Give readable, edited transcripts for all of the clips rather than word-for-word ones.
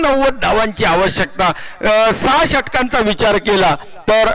89 धावांची आवश्यकता. 6 षटकांचा विचार केला तर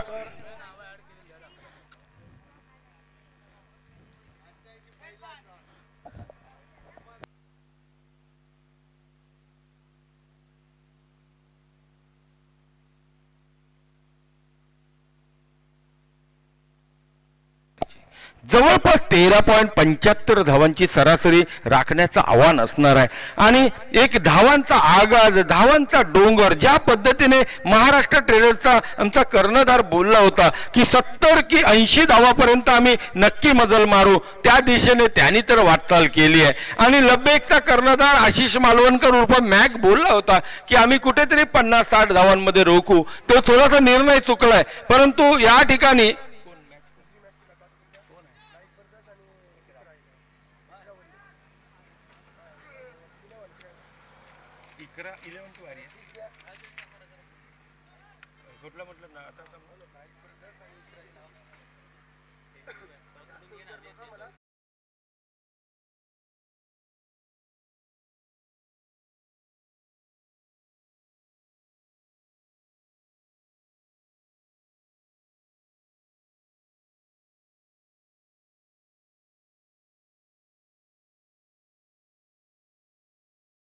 जवळपास 13.75 धावांची सरासरी राखण्याचं आव्हान असणार आहे. आणि एक धावांचा आगाज, धावांचा डोंगर, ज्या पद्धतीने महाराष्ट्र ट्रेडर्सचा आमचा कर्णधार बोलला होता की 70 की 80 धावापर्यंत आम्ही नक्की मजल मारू, त्या दिशेने त्यांनी तर वाटचाल केली आहे. आणि लब्बेकचा कर्णधार आशिष मालवणकर उर्फ मॅक बोलला होता की आम्ही कुठेतरी 50-60 धावांमध्ये रोखू. तो थोडासा निर्णय चुकलाय, परंतु या ठिकाणी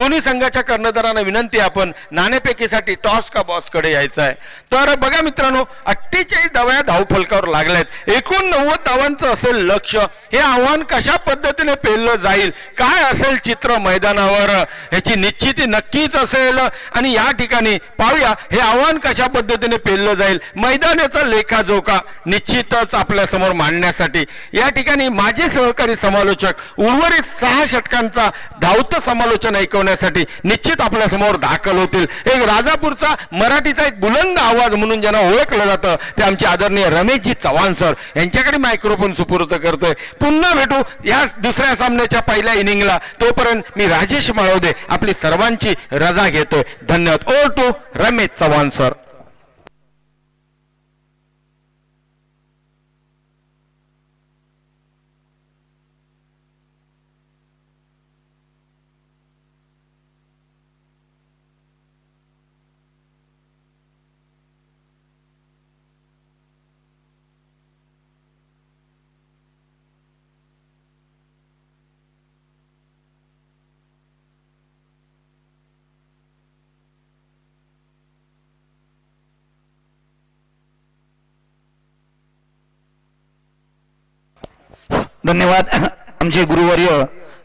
दोन्ही संघाच्या कर्णधारांना विनंती, आपण नाणेफेकीसाठी टॉस का बॉस कडे यायचं आहे. तर बघा मित्रांनो, 48 धावा धावफलकावर लागल्यात. 89 धावांचं असेल लक्ष. हे आव्हान कशा पद्धतीने पेललं जाईल, काय असेल चित्र मैदानावर, याची निश्चिती नक्कीच असेल. आणि या ठिकाणी पाहूया हे आव्हान कशा पद्धतीने पेललं जाईल. मैदानाचा लेखाजोखा निश्चितच आपल्या समोर मांडण्यासाठी या ठिकाणी माझे सहकारी समालोचक उर्वरित 6 षटकांचा धावतं समालोचन ऐकवण्यासाठी निश्चित आपल्या समोर दाखल होतील. एक राजापूरचा मराठीचा एक बुलंद आवाज म्हणून ज्यांना ओळखलं जातं ते आमचे आदरणीय रमेशजी चव्हाण सर यांच्याकडे मायक्रोफोन सुपूर्द करतोय. पुन्हा भेटू या दुसऱ्या सामन्याच्या पहिल्या इनिंगला. तोपर्यंत मी राजेश माळवदे आपली सर्वांची रजा घेतोय. धन्यवाद. Over to Ramesh Chavan sir. धन्यवाद. आमचे गुरुवर्य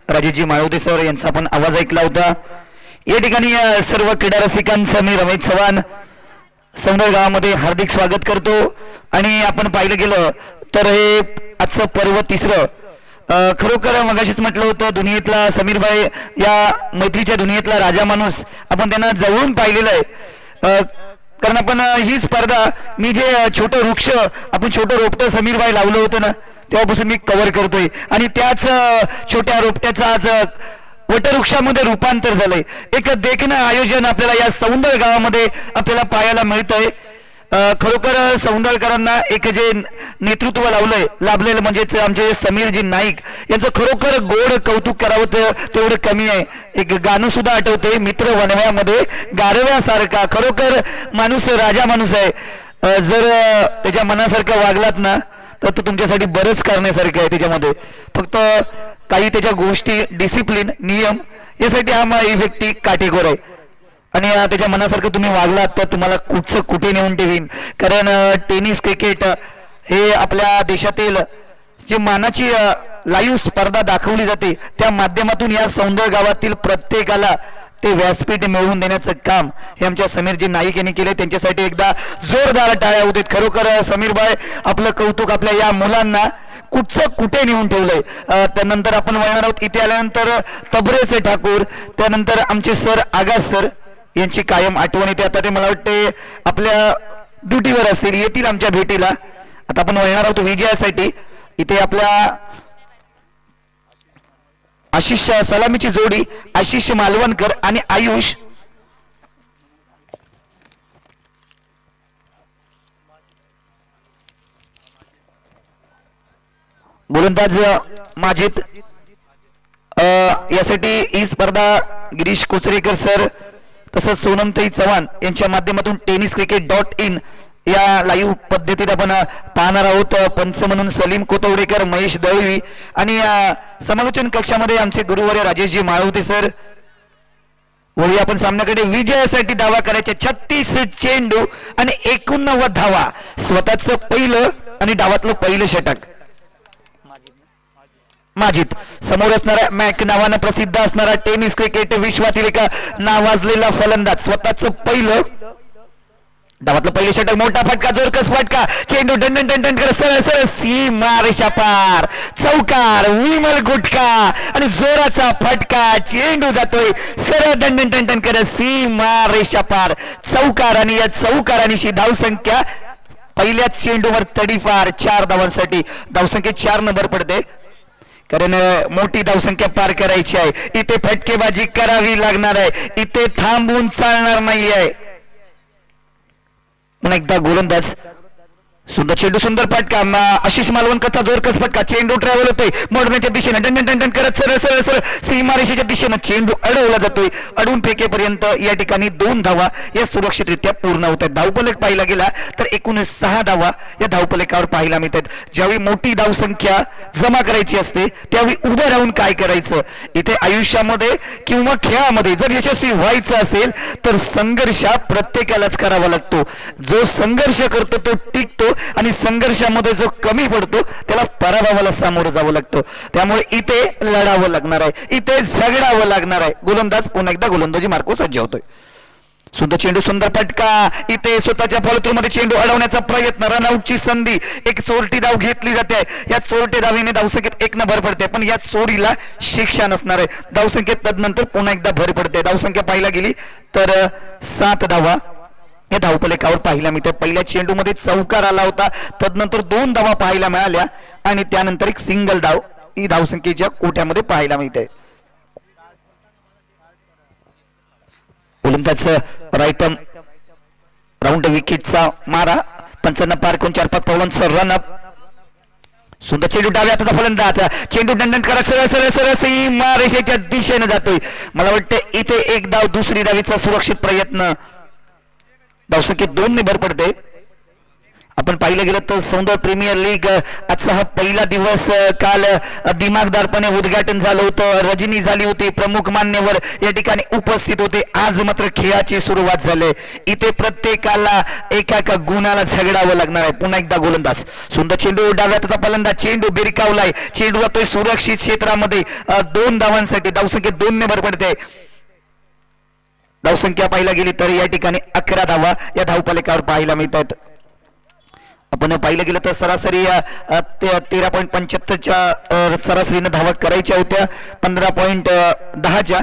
राजेशजी माळवदे सर यांचा आपण आवाज ऐकला होता. या ठिकाणी सर्व क्रीडा रसिकांचं मी रमेश चव्हाण सौंदर गावामध्ये हार्दिक स्वागत करतो. आणि आपण पाहिलं गेलं तर हे आजचं पर्व तिसरं. खरोखर मगाशीच म्हटलं होतं दुनियेतला समीरभाई या मैत्रीच्या दुनियेतला राजा माणूस आपण त्यांना जवळून पाहिलेलं आहे. कारण आपण ही स्पर्धा मी जे छोटं वृक्ष आपण छोटं रोपटं समीरभाई लावलं होतं ना तेव्हापासून मी कव्हर करतोय. आणि त्याच छोट्या रोपट्याचं आज वटवृक्षामध्ये रूपांतर झालंय. एक देखणं आयोजन आपल्याला या सौंदळ गावामध्ये आपल्याला पाहायला मिळतंय. खरोखर सौंदळकरांना एक जे नेतृत्व लाभलेलं म्हणजेच आमचे समीरजी नाईक यांचं खरोखर गोड कौतुक करावं तेवढं कमी आहे. एक गाणं सुद्धा आठवते, मित्र वनव्यामध्ये गारव्यासारखा. खरोखर माणूस राजा माणूस आहे. जर त्याच्या मनासारखं वागलात ना तर तो तुमच्यासाठी बरंच करण्यासारखं आहे. त्याच्यामध्ये फक्त काही त्याच्या गोष्टी डिसिप्लिन नियम यासाठी ही व्यक्ती काटेकोर आहे. आणि त्याच्या मनासारखं तुम्ही वागलात तर तुम्हाला कुठे नेऊन ठेवीन. कारण टेनिस क्रिकेट हे आपल्या देशातील जी मानाची लाईव्ह स्पर्धा दाखवली जाते त्या माध्यमातून या सौंदर्य गावातील प्रत्येकाला ते व्यासपीठ मिळवून देण्याचं काम हे आमच्या समीरजी नाईक यांनी केले. त्यांच्यासाठी एकदा जोरदार टाळ्या होते. खरोखर समीरभाई आपलं कौतुक आपल्या या मुलांना कुठे नेऊन ठेवलंय. त्यानंतर आपण वळणार आहोत इथे आल्यानंतर तबरेचे ठाकूर, त्यानंतर आमचे सर आगास सर यांची कायम आठवण येते. आता ते मला वाटते आपल्या ड्युटीवर असतील, येतील आमच्या भेटीला. आता आपण वळणार आहोत विजयासाठी. इथे आपल्या आशिष सलामीची जोडी आशिष मालवणकर आणि आयुष गोलंदाज माजिद. यासाठी ही स्पर्धा गिरीश कोचरेकर सर तसंच सोनमताई चव्हाण यांच्या माध्यमातून tenniscricket.in या लाईव्ह पद्धतीत आपण पाहणार आहोत. पंच म्हणून सलीम कोतवडेकर, महेश दळवी आणि समालोचन कक्षामध्ये आमचे गुरुवर्य राजेशजी माळवते सर. वळी आपण सामन्याकडे. विजयासाठी धावा करायचे 36 चेंडू आणि 89 धावा. स्वतःच पहिलं आणि डावातलं पहिलं षटक. माजिद समोर असणारा मॅक नावानं प्रसिद्ध असणारा टेनिस क्रिकेट विश्वातील एक नावाजलेला फलंदाज. स्वतःच पहिलं डावातलं पहिलं षटक. मोठा फटका, जोरकस फटका, चेंडू दंडन दंडन कर सरळ सरळ सीमा रेषा पार. चौकार, विमल गुटका आणि जोराचा फटका. चेंडू जातोय सरळ दंडन दंडन कर सीमा रेषा पार. चौकार आणि या चौकारानिशी धावसंख्या पहिल्याच चेंडूवर तडीपार 4 धावांसाठी. धावसंख्या 4 नंबर पडते कारण मोठी धावसंख्या पार करायची आहे. इथे फटकेबाजी करावी लागणार आहे. इथे थांबून चालणार नाही आहे. पुन्हा एकदा गोलंदाज. सुंदर चेंडू, सुंदर फटका. आशिष मालवणकरचा जोरकस फटका. चेंडू ट्रॅव्हल होतोय मोडण्याच्या दिशेने दंडन दंडन करत सरळ सरळ सरळ सीमारेषेच्या दिशेनं चेंडू अडवला जातोय. अडवून फेकेपर्यंत या ठिकाणी 2 धावा या सुरक्षितरित्या पूर्ण होत आहेत. धावफलक पाहिला गेला तर एकूण 6 धावा या धावफलकावर पाहायला मिळतात. ज्यावेळी मोठी धावसंख्या जमा करायची असते त्यावेळी उभं राहून काय करायचं. इथे आयुष्यामध्ये किंवा खेळामध्ये जर यशस्वी व्हायचं असेल तर संघर्ष प्रत्येकालाच करावा लागतो. जो संघर्ष करतो तो टिकतो आणि संघर्षामध्ये जो कमी पडतो त्याला पराभवाला सामोरं जावं लागतं. त्यामुळे इथे लढावं लागणार आहे, इथे झगडावं लागणार आहे. गोलंदाज पुन्हा एकदा गोलंदाजी मार्को सज्ज होतोय. सुंदर चेंडू, सुंदर फटका. इथे स्वतःच्या फॉलोथ्रूमध्ये चेंडू अडवण्याचा प्रयत्न. रनआउटची संधी. एक चोरटी धाव घेतली जाते. या चोरटी धावीने धावसंख्येत 1 भर पडते पण या चोरीला शिक्षा नसणार आहे. धावसंख्येत तदनंतर पुन्हा एकदा भर पडते. धावसंख्या पाहायला गेली तर 7 धावा या धावफलकावर पाहायला मिळते. पहिल्या चेंडूमध्ये चौकार आला होता, तदनंतर 2 धावा पाहायला मिळाल्या आणि त्यानंतर एक सिंगल धाव ही धावसंख्येच्या कोट्यामध्ये पाहायला मिळते. गोलंदाज राईट राऊंड विकेटचा मारा. पंचांना पार करून 4-5 पावलांचा रनअप. सुंदर चेंडू, डाव्या हाताचा फलंदाज. चेंडू दंडन करत सरळ सरळ सरळ सीमा रेषेच्या दिशेने जातोय. मला वाटतं इथे एक धाव, दुसरी धावीचा सुरक्षित प्रयत्न. धावसंख्येत 2 ने भर पडते. आपण पाहिलं गेलं तर सौंदर्य प्रीमियर लीग आजचा हा पहिला दिवस. काल दिमागदारपणे उद्घाटन झालं होतं, रजनी झाली होती, प्रमुख मान्यवर या ठिकाणी उपस्थित होते. आज मात्र खेळाची सुरुवात झाली. इथे प्रत्येकाला एका एका गुणाला झगडावं लागणार आहे. पुन्हा एकदा गोलंदाज. सुंदर चेंडू, डाव्या हाताचा फलंदाज. चेंडू बिरकावलाय. चेंडू जातोय सुरक्षित क्षेत्रामध्ये 2 धावांसाठी. धावसंख्येत 2 ने भर पडते. धावसंख्या पाहायला गेली तर या ठिकाणी 11 धावा या धावफलकावर पाहायला मिळतात. आपण पाहिलं गेलं तर सरासरी 13.75च्या सरासरीने धावा करायच्या होत्या. 15.10च्या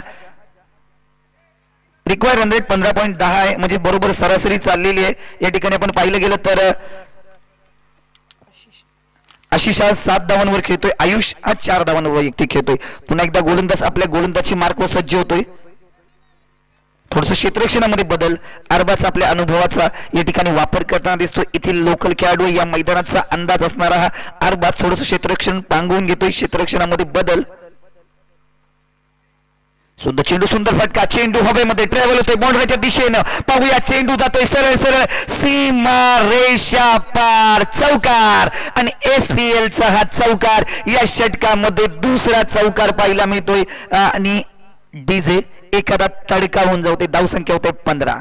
रिक्वायर्ड रन रेट 15.10 आहे, म्हणजे बरोबर सरासरी चाललेली आहे. या ठिकाणी आपण पाहिलं गेलं तर आशिष 7 धावांवर खेळतोय, आयुष 4 धावांवर वैयक्तिक खेळतोय. पुन्हा एकदा गोलंदाज आपल्या गोलंदाजी मार्कवर सज्ज होतोय. थोडस क्षेत्ररक्षणामध्ये बदल. अरबाज आपल्या अनुभवाचा या ठिकाणी वापर करताना दिसतो. येथील लोकल खेळाडू या मैदानाचा अंदाज असणारा हा अरबाज थोडस क्षेत्ररक्षण पांगवून घेतोय. क्षेत्ररक्षणामध्ये बदल. सुंदर चेंडू, सुंदर फटका. चेंडू हवेमध्ये ट्रॅव्हल होतोय बाउंड्रीच्या दिशेनं. पाहूया चेंडू जातोय सरळ सरळ सीमा रेषा पार. चौकार आणि SPL चा हा चौकार. या षटकामध्ये दुसरा चौकार पाहायला मिळतोय आणि डीजे एखादा तडका होऊन जाऊ. धावसंख्या होते 15.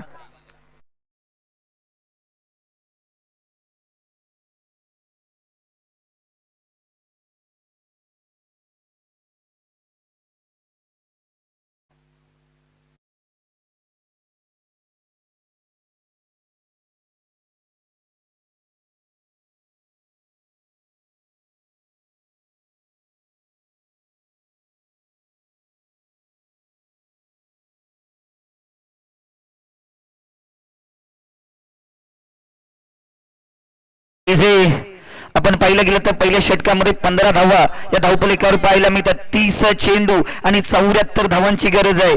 आपण पाहिलं गेलं तर पहिल्या षटकामध्ये 15 धावा या धावफलकावर पाहायला मिळतात. 30 चेंडू आणि 74 धावांची गरज आहे.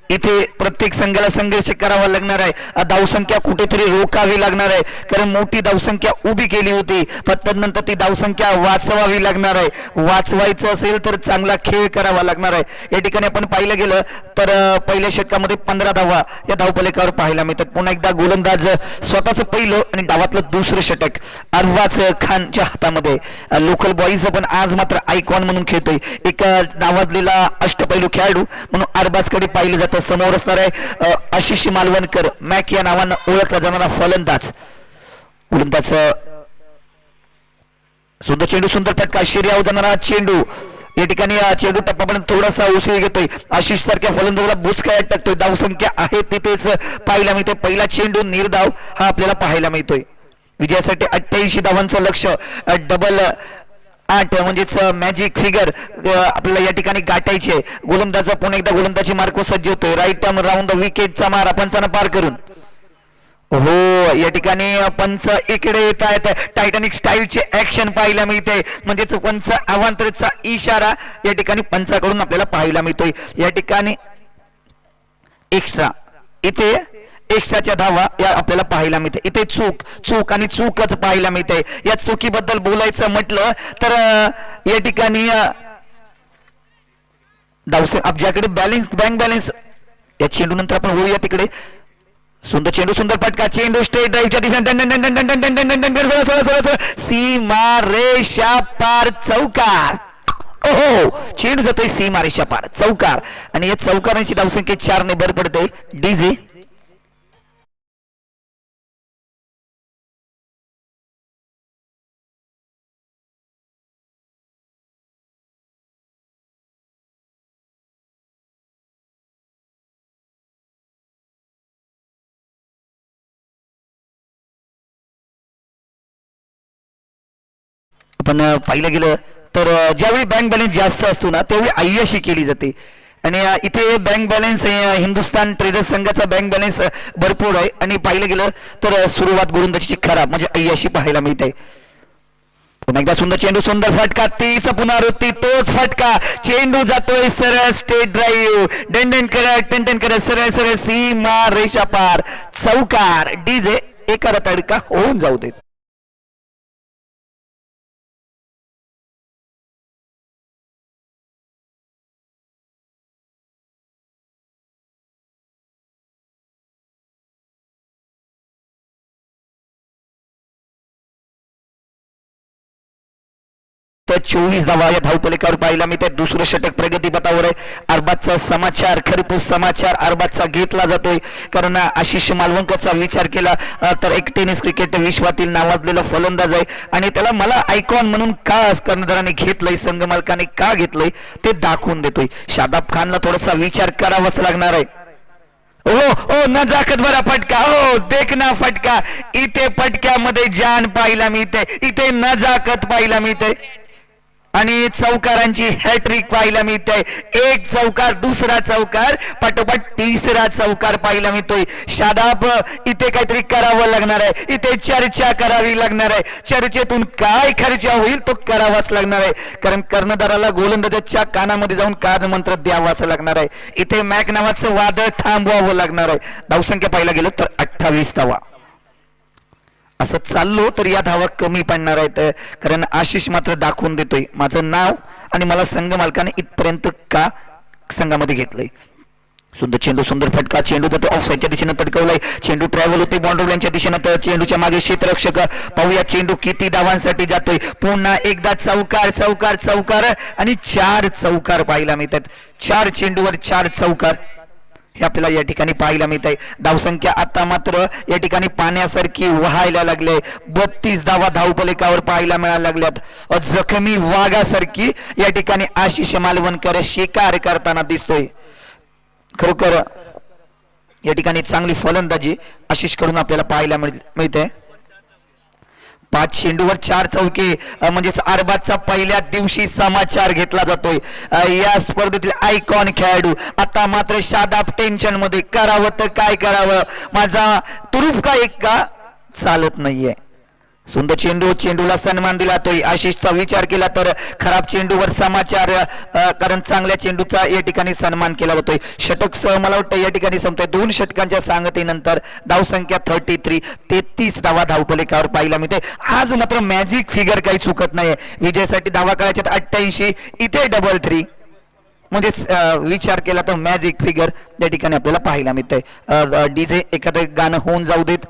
इथे प्रत्येक संघाला संघर्ष करावा लागणार आहे, धावसंख्या कुठेतरी रोखावी लागणार आहे, कारण मोठी धावसंख्या उभी केली होती पण त्यानंतर ती धावसंख्या वाचवावी लागणार आहे. वाचवायचं असेल तर चांगला खेळ करावा लागणार आहे. या ठिकाणी आपण पाहिलं गेलं तर पहिल्या षटकामध्ये 15 धावा या धावफलकावर पाहायला मिळतात. पुन्हा एकदा गोलंदाज स्वतःचं पहिलं आणि डावातलं दुसरं षटक अरबाज खानच्या हातामध्ये. लोकल बॉईज पण आज मात्र आयकॉन म्हणून खेळतोय, एक नावाजलेला अष्टपैलू खेळाडू म्हणून अरबाजकडे पाहिलं जातं. समोर असणार आहे आशिष मालवणकर, मॅक या नावानं ओळखला जाणारा फलंदाज. गोलंदाज सुंदर चेंडू, सुंदर फटका, शिर्याव जाणारा चेंडू. या ठिकाणी चेंडू टप्पापर्यंत थोडासा उसळी घेतोय, आशिष सारख्या फलंदाजाला बुचकायात टाकतोय. धावसंख्या आहे तिथेच पाहायला मिळते. पहिला चेंडू निर्धाव हा आपल्याला पाहायला मिळतोय. विजयासाठी 88 धावांचं लक्ष, डबल 8 म्हणजेच मॅजिक फिगर आपल्याला या ठिकाणी गाठायची आहे. गोलंदाज पुन्हा एकदा गोलंदाजी मार्क सज्ज होतोय. राईट टर्म राऊंड द विकेटचा मारा पंचांना पार करून. हो, या ठिकाणी पंच इकडे येत आहेत. टायटॅनिक स्टाईलचे ऍक्शन पाहायला मिळते, म्हणजेच पंच अवांतरचा इशारा या ठिकाणी पंचाकडून आपल्याला पाहायला मिळतोय. या ठिकाणी एक्स्ट्रा, इथे एक्स्ट्राच्या धावा या आपल्याला पाहायला मिळते. इथे चूक चूक आणि चूकच पाहायला मिळते. या चुकीबद्दल बोलायचं म्हटलं तर या ठिकाणी आपल्याकडे बॅलन्स बँक बॅलन्स या चेंडू नंतर आपण होऊया तिकडे. सुंदर चेंडू, सुंदर फटका, चेंडू स्ट्रेट ड्राईव्हच्या दिशेने सीमा रेषा पार, चौकार. ओहो, चेंडू जातोय सीमा रेषा पार, चौकार. आणि या चौकारांची धावसंख्या 4 ने भर पडते. डीजे पण पाहिलं गेलं तर ज्यावेळी बँक बॅलन्स जास्त असतो ना त्यावेळी अय्याशी केली जाते. आणि इथे बँक बॅलन्स हिंदुस्थान ट्रेडर्स संघाचा बँक बॅलन्स भरपूर आहे. आणि पाहिलं गेलं तर सुरुवात गोलंदाजीची खराब म्हणजे अय्याशी पाहायला मिळते. पुन्हा एकदा सुंदर चेंडू, सुंदर फटका, तीच पुनरावृत्ती, तोच फटका, चेंडू जातोय सरळ स्टेट ड्राईव्ह, टन करत सरळ सरळ सीमा रेषा पार, चौकार. डीजे एका तडका होऊन जाऊ देत. तर 24 धावा या धावपलिकावर पाहिला मी. ते दुसरं षटक प्रगतीपथावर आहे. अरबाजचा समाचार, खरपूस समाचार अरबाजचा घेतला जातोय, कारण आशिष मालवणकरचा विचार केला तर एक टेनिस क्रिकेट विश्वातील नावाजलेला फलंदाज आहे. आणि त्याला मला आयकॉन म्हणून का कर्णधाराने घेतलंय, संघ मालकाने का घेतलंय ते दाखवून देतोय. शादाब खानला थोडासा विचार करावाच लागणार आहे. ओ नजाकत भरा फटका, ओ देखना फटका. इथे फटक्यामध्ये जान पाहायला मिळते, इथे नजाकत पाहायला मिळते आणि चौकारांची हॅट्रिक पाहायला मिळते. एक चौकार, दुसरा चौकार, पाठोपाठ तिसरा चौकार पाहायला मिळतोय. शादाब इथे काहीतरी करावं लागणार आहे, इथे चर्चा करावी लागणार आहे. चर्चेतून काय खर्च होईल तो करावाच लागणार आहे, कारण कर्णधाराला गोलंदाजाच्या कानामध्ये जाऊन कानमंत्र द्यावाच लागणार आहे. इथे मॅक नावाचं वादळ थांबवावं लागणार आहे. धावसंख्या पाहायला गेलो तर 28 धावा. असं चाललो तर या धावा कमी पडणार आहेत, कारण आशिष मात्र दाखवून देतोय माझं नाव आणि मला संघ मालकाने इथपर्यंत का संघामध्ये घेतलंय. सुंदर चेंडू, सुंदर फटका, चेंडू तर ऑफसाईडच्या दिशेने तडकवलाय. चेंडू ट्रॅव्हल होते बाउंड्री लाईनच्या दिशेने, तर चेंडूच्या मागे क्षेत्ररक्षक. पाहूया चेंडू किती धावांसाठी जातोय. पुन्हा एकदा चौकार चौकार चौकार आणि 4 चौकार पाहायला मिळतात. 4 चेंडूवर 4 चौकार हे आपल्याला या ठिकाणी पाहायला मिळत आहे. धावसंख्या आता मात्र या ठिकाणी पाण्यासारखी व्हायला लागले. 32 धावा धावफलकावर पाहायला मिळायला लागल्यात. जखमी वाघासारखी या ठिकाणी आशिष मालवणकर शिकार करताना दिसतोय. खरोखर या ठिकाणी चांगली फलंदाजी आशिष कडून आपल्याला पाहायला मिळते. 5 चेंडूवर 4 चौके म्हणजेच अरबाजचा पहिल्या दिवशी समाचार घेतला जातोय. या स्पर्धेतील आयकॉन खेळाडू आता मात्र शादाब टेन्शन मध्ये, करावं तर काय करावं, माझा तुरुप का एक का चालत नाहीये. सुंदर चेंडू, चेंडूला सन्मान दिला तोही आशिषचा विचार केला तर खराब चेंडूवर समाचार, कारण चांगल्या चेंडूचा या ठिकाणी सन्मान केला जातोय. षटक मला वाटतं या ठिकाणी संपतोय. 2 षटकांच्या सांगतेनंतर धावसंख्या 33 धावा धावफलकावर पाहायला मिळते. आज मात्र मॅजिक फिगर काही चुकत नाही. विजयासाठी धावा करायच्यात 88, इथे डबल 3 म्हणजे विचार केला तर मॅजिक फिगर या ठिकाणी आपल्याला पाहायला मिळतंय. डीजे एखादं गाणं होऊन जाऊ देत.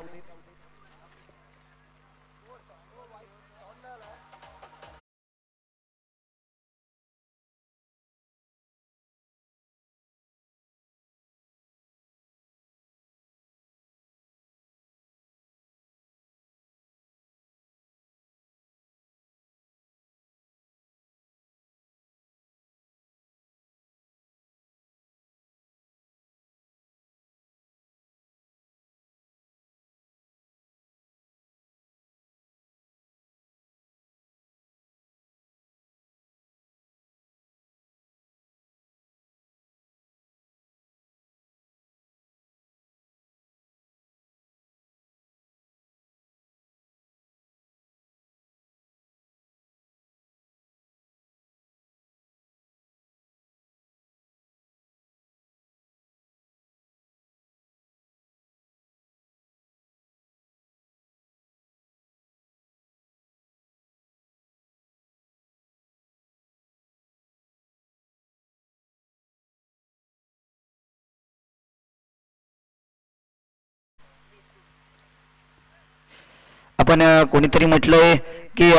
आपण कोणीतरी म्हटलंय की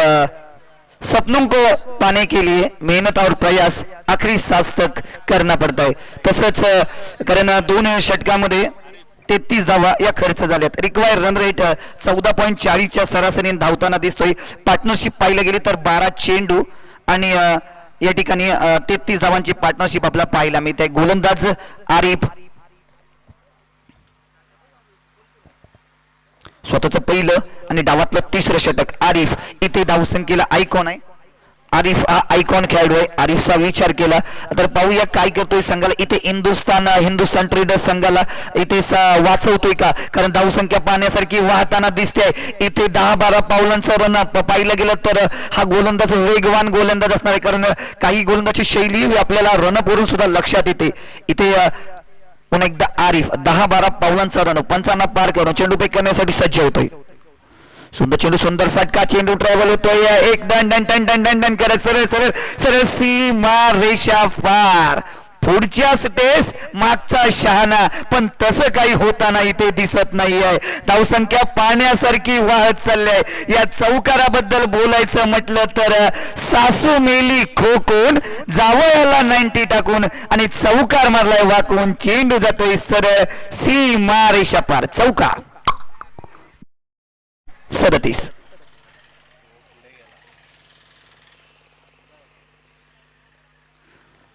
सपनों को पाने के लिए मेहनत और प्रयास आखरी सांस तक करना पड़ता है. तसंच कारण 2 षटकामध्ये 33 धावा या खर्च झाल्यात. रिक्वायर रन रेट 14.40 च्या सरासरीने धावताना दिसतोय. पार्टनरशिप पाहिलं गेली तर 12 चेंडू आणि या ठिकाणी 33 धावांची पार्टनरशिप आपल्याला पाहायला मिळते. गोलंदाज आरिफ स्वतःचं पहिलं आणि डावातलं 3रं षटक. आरिफ इथे धावसंख्येला आयकॉन आहे. आरिफ हा आयकॉन खेळाडू आहे. आरिफचा विचार केला तर पाहूया काय करतोय संघाला. इथे हिंदुस्थान ट्रेडर्स संघाला इथे वाचवतोय का, कारण धावसंख्या पाहण्यासारखी वाहताना दिसते. इथे 10-12 पावलांचं रन पाहिलं गेलं तर हा गोलंदाज वेगवान गोलंदाज असणार आहे, कारण काही गोलंदाजी शैली आपल्याला रनअप वरून सुद्धा लक्षात येते. इथे पुन्हा एकदा आरिफ 10-12 पावलांचा रन 55 पार करून चेंडू पेक करण्यासाठी सज्ज होतोय. सुंदर चेंडू, सुंदर फटका, चेंडू ट्रॅव्हल होतोय. एक done done done done done done करत सरळ सरळ सरळ सीमा रेषा पार. पुढच्या स्टेस मागचा शहाणा, पण तसं काही होताना इथे दिसत नाहीये. धावसंख्या पाण्यासारखी वाहत चाललीय. या चौकाराबद्दल बोलायचं म्हटलं तर सासू मेली खोकून जावयाला 90 टाकून आणि चौकार मारलाय वाकून. चेंडू जातोय सरळ सीमा रेषा पार. चौकार 37.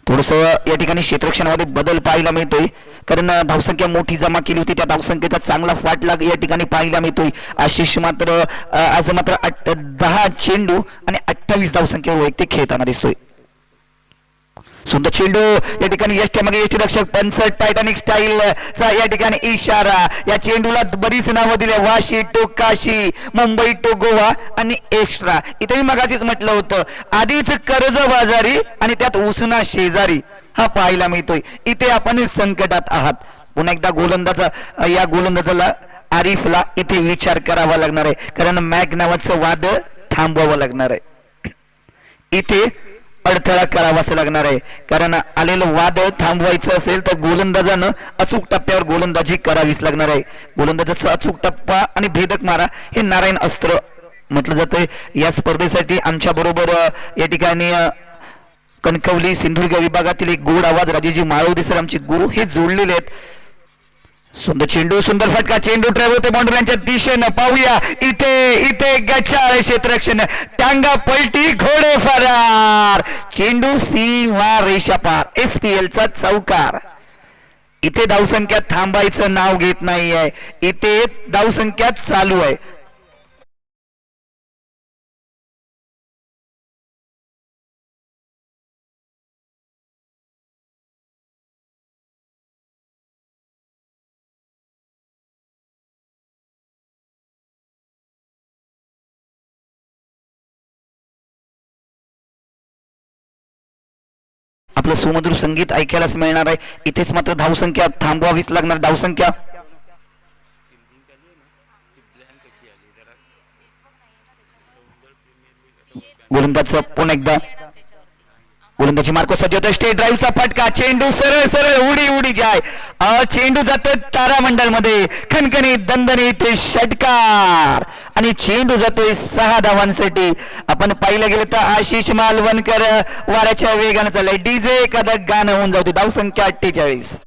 थोडस या ठिकाणी क्षेत्ररक्षणामध्ये बदल पाहायला मिळतोय, कारण धावसंख्या मोठी जमा केली होती. त्या धावसंख्येचा चांगला फाटला या ठिकाणी पाहायला मिळतोय. आशिष मात्र आज मात्र 10 चेंडू आणि 28 धावसंख्येवर वैयक्तिक खेळताना दिसतोय. सुंदर चेंडू या ठिकाणी यष्टीमागे यष्टी रक्षक पंच टायटॅनिक स्टाईल चा या ठिकाणी इशारा. या चेंडूला बरीच नावं दिली. वाशी टू काशी, मुंबई टू गोवा आणि एक्स्ट्रा. इथे मी मगाशीच म्हटलं होतं, आधीच कर्ज बाजारी आणि त्यात उसना शेजारी हा पाहायला मिळतोय. इथे आपण संकटात आहात. पुन्हा एकदा या गोलंदाजाला आरिफला इथे विचार करावा लागणार आहे, कारण मॅग नावाचं वादळ थांबवावं लागणार आहे. इथे अडथळा करावाच लागणार आहे, कारण आलेलं वादळ थांबवायचं असेल तर गोलंदाजानं अचूक टप्प्यावर गोलंदाजी करावीच लागणार आहे. गोलंदाजाचा अचूक टप्पा आणि भेदक मारा हे नारायण अस्त्र म्हटलं जातंय. या स्पर्धेसाठी आमच्या बरोबर या ठिकाणी कणकवली सिंधुदुर्ग विभागातील एक गोड आवाज राजेजी माळवदे सर आमचे गुरु हे जोडलेले आहेत. सुंदर चेंडू, सुंदर फटका, चेंडू ट्रॅव्हल होते बाउंड्रीच्या दिशेनं. पाहूया इथे गचाळ क्षेत्ररक्षण, टांगा पलटी, घोडे फरार. चेंडू सीमा रेषा पार. SPL चा चौकार. इथे धावसंख्या थांबायचं नाव घेत नाहीये, इथे धावसंख्या चालू आहे. आपलं सुमधुर संगीत ऐकायलाच मिळणार आहे. इथेच मात्र धावसंख्या थांबवावीच लागणार. धावसंख्या गोलंदाज पुन्हा एकदा गोलंदाजी मार्को सज्ज होतं. स्टेट ड्राईव्हचा फटका, चेंडू सरळ सरळ उडी उडी जाय. चेंडू जातो तारामंडल मध्ये, खणखणीत दणदणीत षटकार आणि चेंडू जातोय 6 धावांसाठी. आपण पाहिलं गेलं तर आशिष मालवणकर वाऱ्याच्या वेगानं चाललाय. डीजे एखादं गाणं होऊन जाऊ दे. धावसंख्या 48.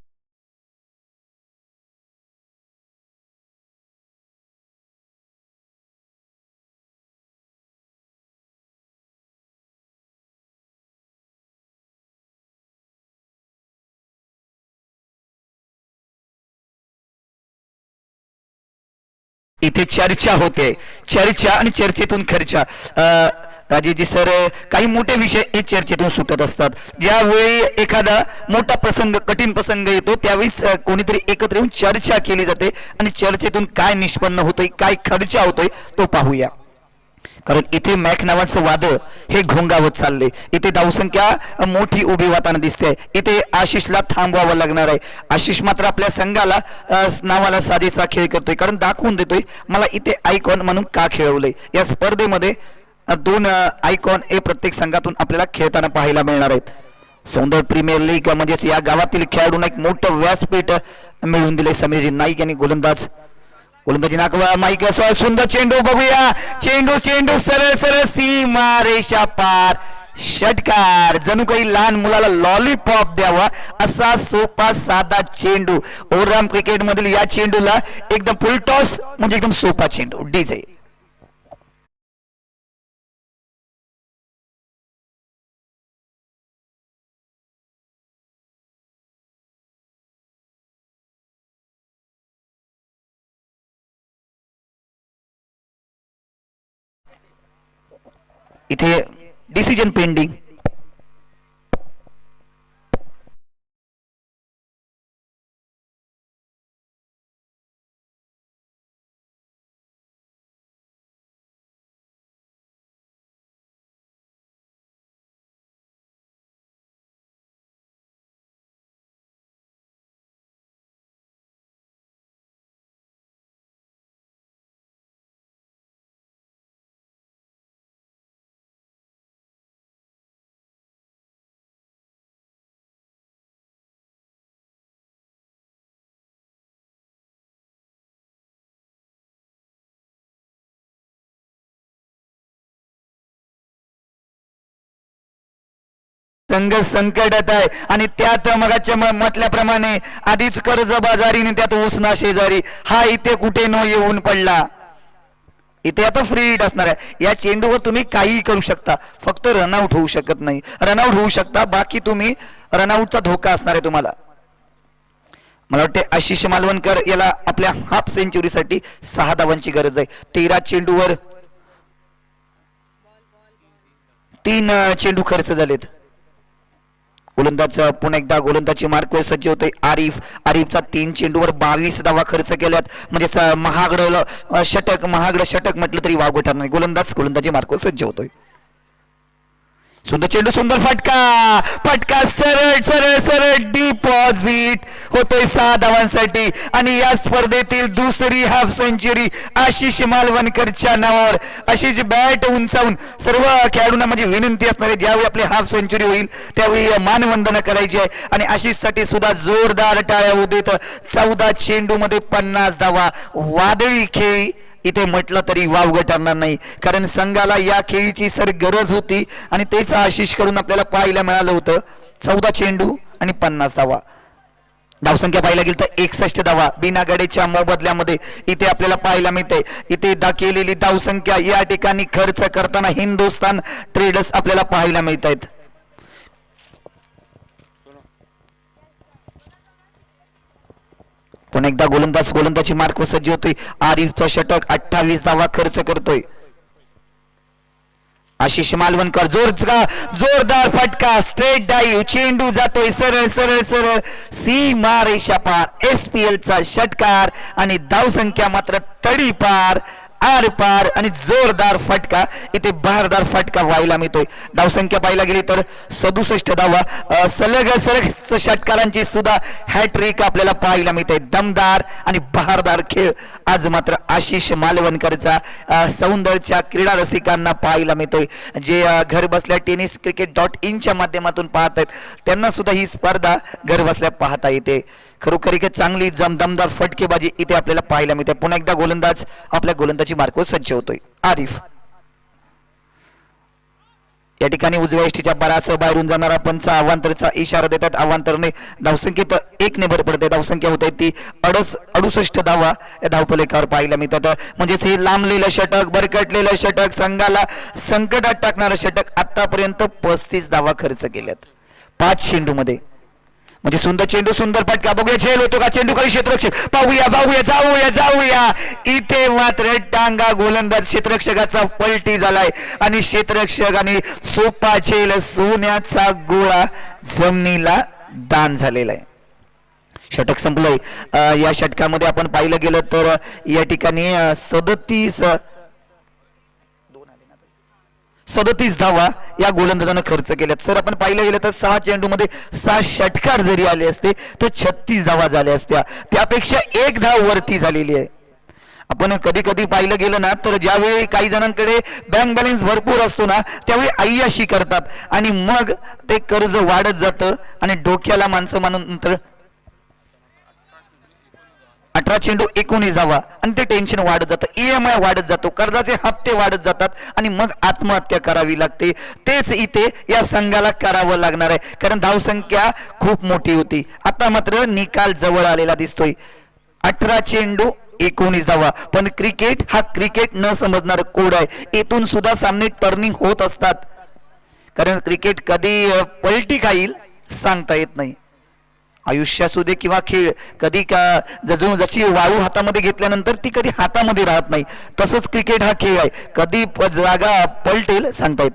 इथे चर्चा होते, चर्चा आणि चर्चेतून खर्चा. राजेजी सर, काही मोठे विषय हे चर्चेतून सुटत असतात. ज्यावेळी एखादा मोठा प्रसंग, कठीण प्रसंग येतो, त्यावेळी कोणीतरी एकत्र येऊन चर्चा केली जाते आणि चर्चेतून काय निष्पन्न होतोय, काय खर्चा होतोय तो पाहूया. कारण इथे मॅक नावाचं वादळ हे घोंगावत चालले. इथे धावसंख्या मोठी उभी वाहताना दिसते. इथे आशिषला थांबवावं लागणार आहे. आशिष मात्र आपल्या संघाला नावाला साजेचा खेळ करतोय, कारण दाखवून देतोय मला इथे आयकॉन म्हणून का खेळवलंय. या स्पर्धेमध्ये 2 आयकॉन हे प्रत्येक संघातून आपल्याला खेळताना पाहायला मिळणार आहेत. सौंदर्य प्रीमियर लीग म्हणजेच या गावातील खेळाडूंना एक मोठं व्यासपीठ मिळवून दिले समीरजी नाईक यांनी. गोलंदाजी नाकवा माईक सुंदर चेंडू बघूया. चेंडू चेंडू सरळ सरळ सीमा रेषा पार. षटकार, जणू काही लहान मुलाला लॉलीपॉप द्यावा असा सोपा साधा चेंडू. ओव्हरआर्म क्रिकेट मधील या चेंडूला एकदम फुल टॉस म्हणजे एकदम सोपा चेंडू. डीजे इथे डिसिजन पेंडिंग. संघ संकटात आहे आणि त्यात मगाच्या म्हटल्याप्रमाणे आधीच कर्जबाजारीने त्यात उसना शेजारी. हा इथे कुठे न येऊन पडला. इथे आता फ्री हिट असणार आहे. या चेंडूवर तुम्ही काहीही करू शकता, फक्त रनआउट होऊ शकत नाही. रनआउट होऊ शकता, बाकी तुम्ही रनआउटचा धोका असणार आहे तुम्हाला. मला वाटते आशिष मालवणकर याला आपल्या हाफ सेंचुरीसाठी 6 धावांची गरज आहे. 13 चेंडूवर 3 चेंडू खर्च झालेत. गोलंदाज पुन्हा एकदा गोलंदाजी मार्कवर सज्ज होते. आरिफचा 3 चेंडूवर 22 धावा खर्च केल्यात. म्हणजे महागडं षटक म्हटलं तरी वाव ठरणार. गोलंदाजी मार्कवर सज्ज होतोय. सुंदर चेंडू, सुंदर फटका सरळ सरळ सरळ डिपॉझिट होतोय 6 धावांसाठी. आणि या स्पर्धेतील दुसरी हाफ सेंचुरी आशिष मालवणकरच्या नावावर. अशीच बॅट उंचावून सर्व खेळाडूंना माझी विनंती असणार आहे, ज्यावेळी आपली हाफ सेंचुरी होईल त्यावेळी मानवंदना करायची आहे. आणि आशिषसाठी सुद्धा जोरदार टाळ्या होऊ देत. 14 चेंडू मध्ये 50 धावा. वादळी खेळ इथे म्हटलं तरी वावगं ठरणार नाही, कारण संघाला या खेळीची सर गरज होती आणि तेच आशिष कडून आपल्याला पाहायला मिळालं होतं. 14 चेंडू आणि 50 धावा. धावसंख्या पाहायला गेली तर 61 धावा बिना गडेच्या मोबदल्यामध्ये इथे आपल्याला पाहायला मिळते. इथे केलेली धावसंख्या या ठिकाणी खर्च करताना हिंदुस्थान ट्रेडर्स आपल्याला पाहायला मिळत आहेत. पुन्हा एकदा गोलंदाजी मार्क सज्ज होतोय. आरिफचा षटक 28 धावा खर्च करतोय. आशिष मालवणकर जोरदार फटका, स्ट्रेट डाईव्ह, चेंडू जातोय सरळ सरळ सरळ सीमा रेषा पार. SPL चा षटकार आणि धावसंख्या मात्र तडीपार. आर पार आणि जोरदार फटका इथे बहारदार फटका व्हायला मिळतोय. धावसंख्या पाहायला गेली तर 67 धावा. सलग षटकारांची सुद्धा हॅट्रिक आपल्याला पाहायला मिळते. दमदार आणि बहारदार खेळ आज मात्र आशिष मालवणकरचा सौंदर्याच्या क्रीडा रसिकांना पाहायला मिळतोय. जे घर बसल्या tenniscricket.in च्या माध्यमातून पाहत आहेत त्यांना सुद्धा ही स्पर्धा घर बसल्या पाहता येते. खरोखर एक चांगली दमदार फटकेबाजी इथे आपल्याला पाहायला मिळते. पुन्हा एकदा गोलंदाज आपल्या गोलंदाजी मार्गावर सज्ज होतोय. आरिफ या ठिकाणी उजव्या इष्टीच्या बराच बाहेरून जाणारा पंच अवांतरचा इशारा देतात. अवांतरने धावसंख्येत 1 ने भर पडते. धावसंख्या होते ती 68 धावा या धावफलकावर पाहायला मिळतात. म्हणजेच हे लांबलेलं षटक, भरकटलेलं षटक, संघाला संकटात टाकणारं षटक. आतापर्यंत 35 धावा खर्च केल्यात 5 चेंडूमध्ये. म्हणजे सुंदर चेंडू, सुंदर फटका. बघूया झेल होतो का चेंडू खाली क्षेत्ररक्षक. पाहूया जाऊया इथे मात्र टांगा गोलंदाज क्षेत्ररक्षकाचा पलटी झालाय आणि क्षेत्ररक्षक आणि सोपा झेल सोन्याचा गोळा जमिनीला दान झालेला आहे. षटक संपलंय. या षटकामध्ये आपण पाहिलं गेलं तर या ठिकाणी 37 धावा या गोलंदाजानं खर्च केल्यात. सर आपण पाहिलं गेलं तर 6 चेंडूमध्ये 6 षटकार जरी आले असते तर 36 धावा झाल्या असत्या. त्यापेक्षा 1 धाव वरती झालेली आहे. आपण कधी कधी पाहिलं गेलं ना तर ज्यावेळी काही जणांकडे बँक बॅलन्स भरपूर असतो ना त्यावेळी अय्याशी करतात आणि मग ते कर्ज वाढत जातं आणि डोक्याला माणसं मानून नंतर 18 चेंडू 19 धावा आणि ते टेन्शन वाढत जातं. EMI वाढत जातो, कर्जाचे हप्ते वाढत जातात आणि मग आत्महत्या करावी लागते. तेच इथे या संघाला करावं लागणार आहे कारण धावसंख्या खूप मोठी होती. आता मात्र निकाल जवळ आलेला दिसतोय. 18 चेंडू 19 धावा. पण क्रिकेट हा क्रिकेट न समजणार कोड आहे. येथून सुद्धा सामने टर्निंग होत असतात कारण क्रिकेट कधी पलटी खाईल सांगता येत नाही. आयुष्य असू दे किंवा खेळ कधी जशी वाळू हातामध्ये घेतल्यानंतर ती कधी हातामध्ये राहत नाही. तसंच क्रिकेट हा खेळ आहे. कधी जागा पलटेल सांगता येत.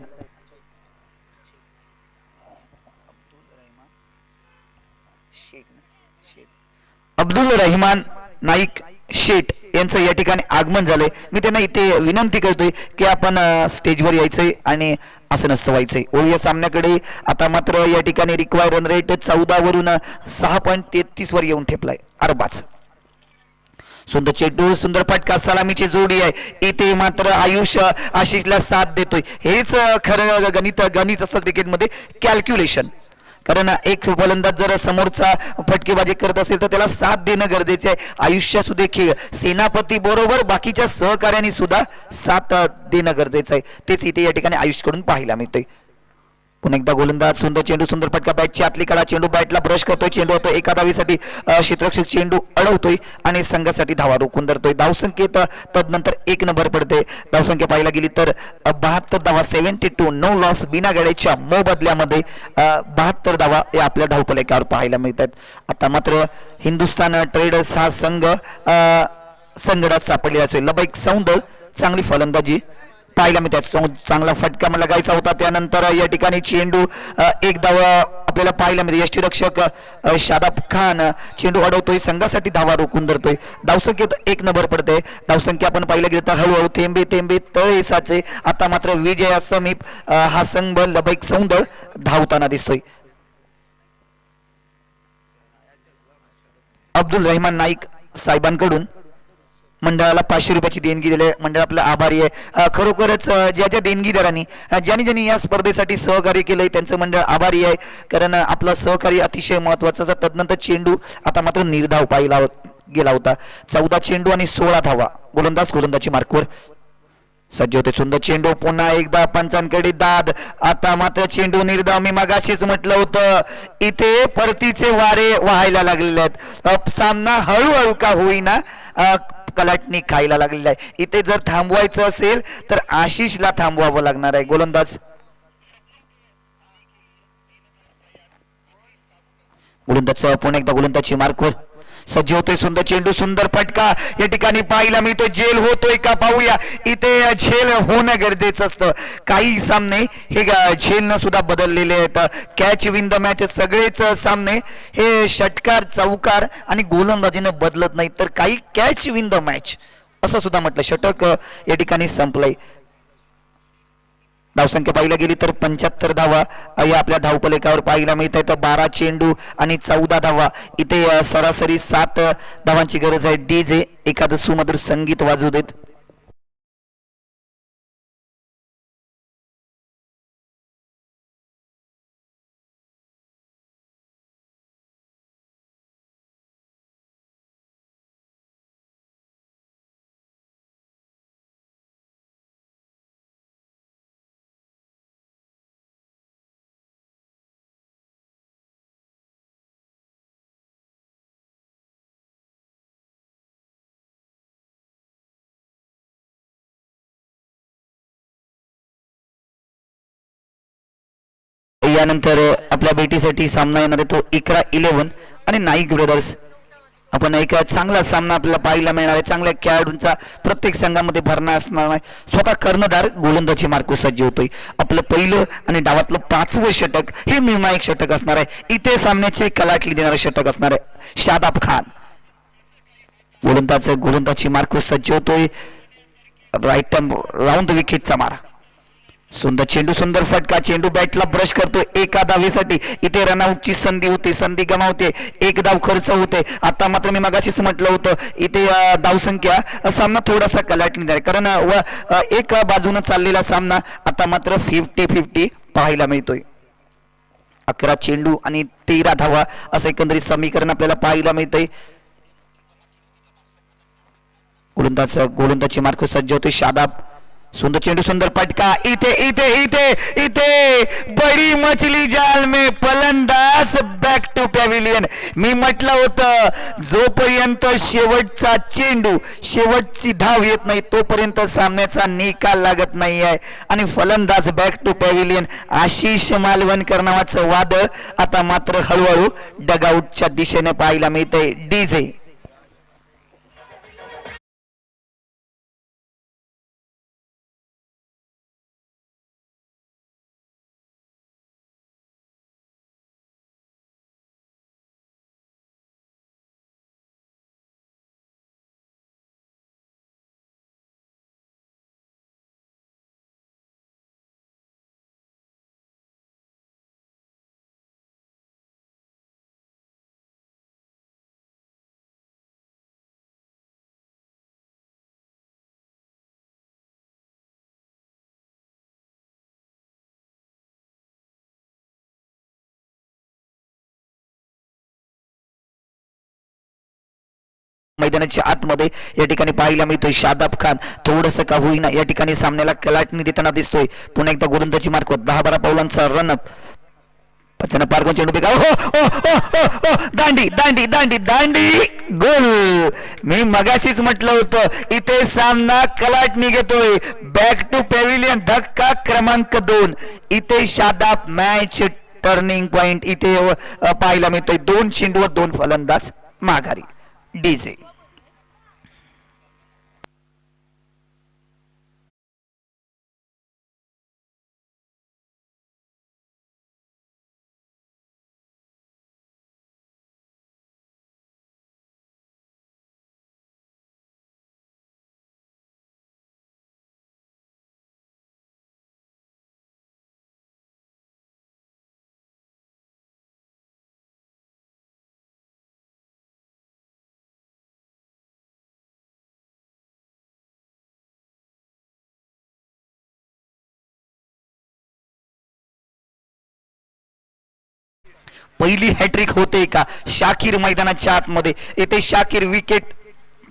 अब्दुल रहमान नाईक शेठ यांचं या ठिकाणी आगमन झालंय. मी त्यांना इथे विनंती करतोय की आपण स्टेजवर यायचंय आणि असं नसतं व्हायचंय. ओळी या सामन्याकडे आता मात्र या ठिकाणी रिक्वायर्ड रन रेट 14 वरून 6.33 वर येऊन ठेपलाय. अरबाज सुंदर चेंडू, सुंदर फटका, सलामीची जोडी आहे. इथे मात्र आयुष आशिषला साथ देतोय. हेच खरं गणित असतं क्रिकेटमध्ये, कॅल्क्युलेशन. कारण एक फलंदाज जर समोरचा फटकेबाजी करत असेल तर त्याला साथ देणं गरजेचे आहे. आयुष्य सुद्धा खेळ सेनापती बरोबर बाकीच्या सहकार्याने सुद्धा साथ देणं गरजेचं आहे. तेच इथे या ठिकाणी आयुषकडून पाहायला मिळतंय. पुन्हा एकदा गोलंदाज, सुंदर चेंडू, सुंदर फटका, बॅटची आतली कडा, चेंडू बॅटला ब्रश करतोय. चेंडू होतो एका धावीसाठी क्षेत्ररक्षक चेंडू अडवतोय आणि संघासाठी धावा रोखून धरतोय. धावसंख्येत तदनंतर 1 नंबर पडते. धावसंख्या पाहायला गेली तर 72 धावा, 72 नो लॉस बिना गड्याच्या मोबदल्यामध्ये 72 धावा या आपल्या धावफलकावर पाहायला मिळतात. आता मात्र हिंदुस्थान ट्रेडर्स हा संघ संकटात सापडलेला असेल. लबैक सौंदळ चांगली फलंदाजी पाहायला मिळतात. चांगला फटका मला लगायचा होता. त्यानंतर या ठिकाणी चेंडू 1 धाव आपल्याला पाहायला मिळते. यष्टीरक्षक शादाब खान चेंडू अडवतोय, संघासाठी धावा रोखून धरतोय. धावसंख्येत 1 नंबर पडते. धावसंख्या आपण पाहिलं गेलं तर हळूहळू थेंबे थेंबे तळे साचे. आता मात्र विजया समीप हा संघ लबैक सौंदळ धावताना दिसतोय. अब्दुल रहमान नाईक साहेबांकडून मंडळाला 500 रुपयाची देणगी दिली. मंडळ आपलं आभारी आहे. खरोखरच ज्या देणगीदारांनी ज्यांनी या स्पर्धेसाठी सहकार्य केलंय त्यांचं मंडळ आभारी आहे कारण आपलं सहकार्य अतिशय महत्वाचं. तदनंतर चेंडू आता मात्र निर्धाव पाहिला गेला होता. 14 चेंडू आणि 16 धावा. गोलंदाजी मार्कवर सज्ज होते. सुंदर चेंडू, पुन्हा एकदा पंचांकडे दाद. आता मात्र चेंडू निर्धाव. मी मगाशीच म्हटलं होतं इथे परतीचे वारे वाहायला लागलेले आहेत. सामना हळूहळू का होईना कलाटणी खायला लागलेला आहे. इथे जर थांबवायचं असेल तर आशिषला थांबवावं लागणार आहे. गोलंदाज पुन्हा एकदा गोलंदाजी मार्कवर सज्ज होतोय. सुंदर चेंडू, सुंदर फटका या ठिकाणी पाहायला मिळतोय. झेल होतोय का पाहूया. इथे झेल होणं गरजेचं असतं. काही सामने हे झेलनं सुद्धा बदललेले आहेत. कॅच विन द मॅच सगळेच सामने हे षटकार, चौकार आणि गोलंदाजीनं बदलत नाही तर काही कॅच विन द मॅच असं सुद्धा म्हटलं. षटक या ठिकाणी संपलंय. धावसंख्या पाहिला गेली तर 75 धावा या आपल्या धावफलकावर पाहायला मिळत आहे. तर 12 चेंडू आणि 14 धावा. इथे सरासरी 7 धावांची गरज आहे. डीजे एखादं सुमधुर संगीत वाजू देत. यानंतर आपल्या भेटीसाठी सामना येणार आहे तो इकरा 11 आणि नाईक ब्रदर्स. आपण एक चांगला सामना आपल्याला पाहायला मिळणार आहे. चांगल्या खेळाडूंचा प्रत्येक संघामध्ये भरणा असणार आहे. स्वतः कर्णधार गोलंदाजी मार्कूस सज्ज होतोय. आपलं पहिलं आणि डावातलं 5वं षटक हे निर्णायक षटक असणार आहे. इथे सामन्याची कलाटणी देणारं षटक असणार आहे. शादाब खान गोलंदाजी मार्कूस सज्ज होतोय. राईट राऊंड विकेटचा मारा. सुंदर चेंडू, सुंदर फटका. चेंडू बॅटला ब्रश करतोय एका धावेसाठी. इथे रनआउटची संधी होते, संधी गमावते, एक धाव खर्च होते. आता मात्र मी मगाशीच म्हटलं होतं इथे धावसंख्या सामना थोडासा कलाटणी आहे, कारण एक बाजूनं चाललेला सामना आता मात्र 50-50 पाहायला मिळतोय. 11 चेंडू आणि 13 धावा असं एकंदरीत समीकरण आपल्याला पाहायला मिळतंय. गोलंदाजी मार्कूस सज्ज होतोय. शादाब, सुंदर चेंडू, सुंदर पटका. इथे इथे इथे इथे बडी मछली जाल में फलंदाज बॅक टू पॅव्हिलियन. मी म्हटलं होतं जोपर्यंत शेवटचा चेंडू, शेवटची धाव येत नाही तोपर्यंत सामन्याचा निकाल लागत नाही आहे. आणि फलंदाज back to pavilion. Ashish Malvankar नावाचं वादळ आता मात्र हळूहळू डगआउटच्या दिशेने पाहायला मिळतंय. डीजे मैदानाच्या आतमध्ये या ठिकाणी पाहायला मिळतोय. शादाब खान थोडंसं का होईना या ठिकाणी सामन्याला कलाटणी देताना दिसतोय. पुन्हा एकदा गोलंदाजी मार्क 10-12 पावलांचा रनअप. पचन पारगोन चेंडू बेगा. दांडी दांडी दांडी दांडी गोल. मी मगाशीच म्हटलं होतं इथे सामना कलाटणी घेतोय. बॅक टू पॅव्हिलियन धक्का क्रमांक 2. इथे शादाब मॅच टर्निंग पॉइंट इथे पाहायला मिळतोय. 2 चेंडूवर 2 फलंदाज माघारी. डीजे पहिली हॅट्रिक होते का? शाकीर मैदानाच्या आतमध्ये. येथे शाकीर विकेट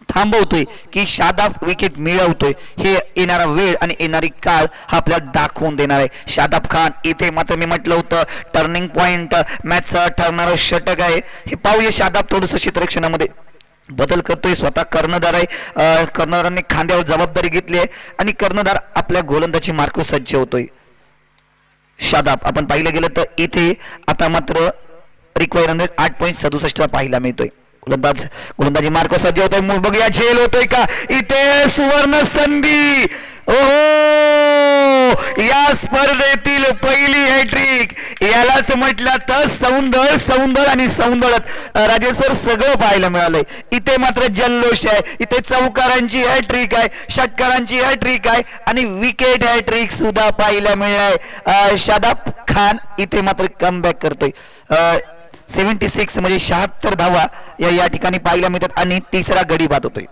थांबवतोय की शादाब विकेट मिळवतोय हे येणारा वेळ आणि येणारी काळ हा आपल्याला दाखवून देणार आहे. शादाब खान इथे मात्र मी म्हटलं होतं टर्निंग पॉइंट मॅचचा ठरणारं षटक आहे. हे पाहूया. शादाब थोडंसं क्षेत्ररक्षणामध्ये बदल करतोय. स्वतः कर्णधार आहे. कर्णधारांनी खांद्यावर जबाबदारी घेतली आहे आणि कर्णधार आपल्या गोलंदाजी मार्कूस सज्ज होतोय. शादाब आपण पाहिलं गेलं तर इथे आता मात्र रिक्वायर्ड 8.67 पाहायला मिळतोय. गोलंदाजी मार्कूस सज्ज होतोय. बघूया झेल होतोय का? इथे सुवर्ण संधी. ओहो या स्पर्धेतील पहिली हॅट्रिक, यालाच म्हटलं तर सौंदर्य सौंदर्य आणि सौंदर्य राजे सर सगळं पाहायला मिळालंय. इथे मात्र जल्लोष आहे, इथे चौकारांची हॅट्रिक आहे, षटकारांची हॅट्रिक आहे आणि विकेट हॅट्रिक सुद्धा पाहायला मिळालंय. शादाब खान इथे मात्र कमबॅक करतोय. 76 म्हणजे 76 धावा या ठिकाणी पाहायला मिळतात आणि तिसरा गडी बाद होतोय.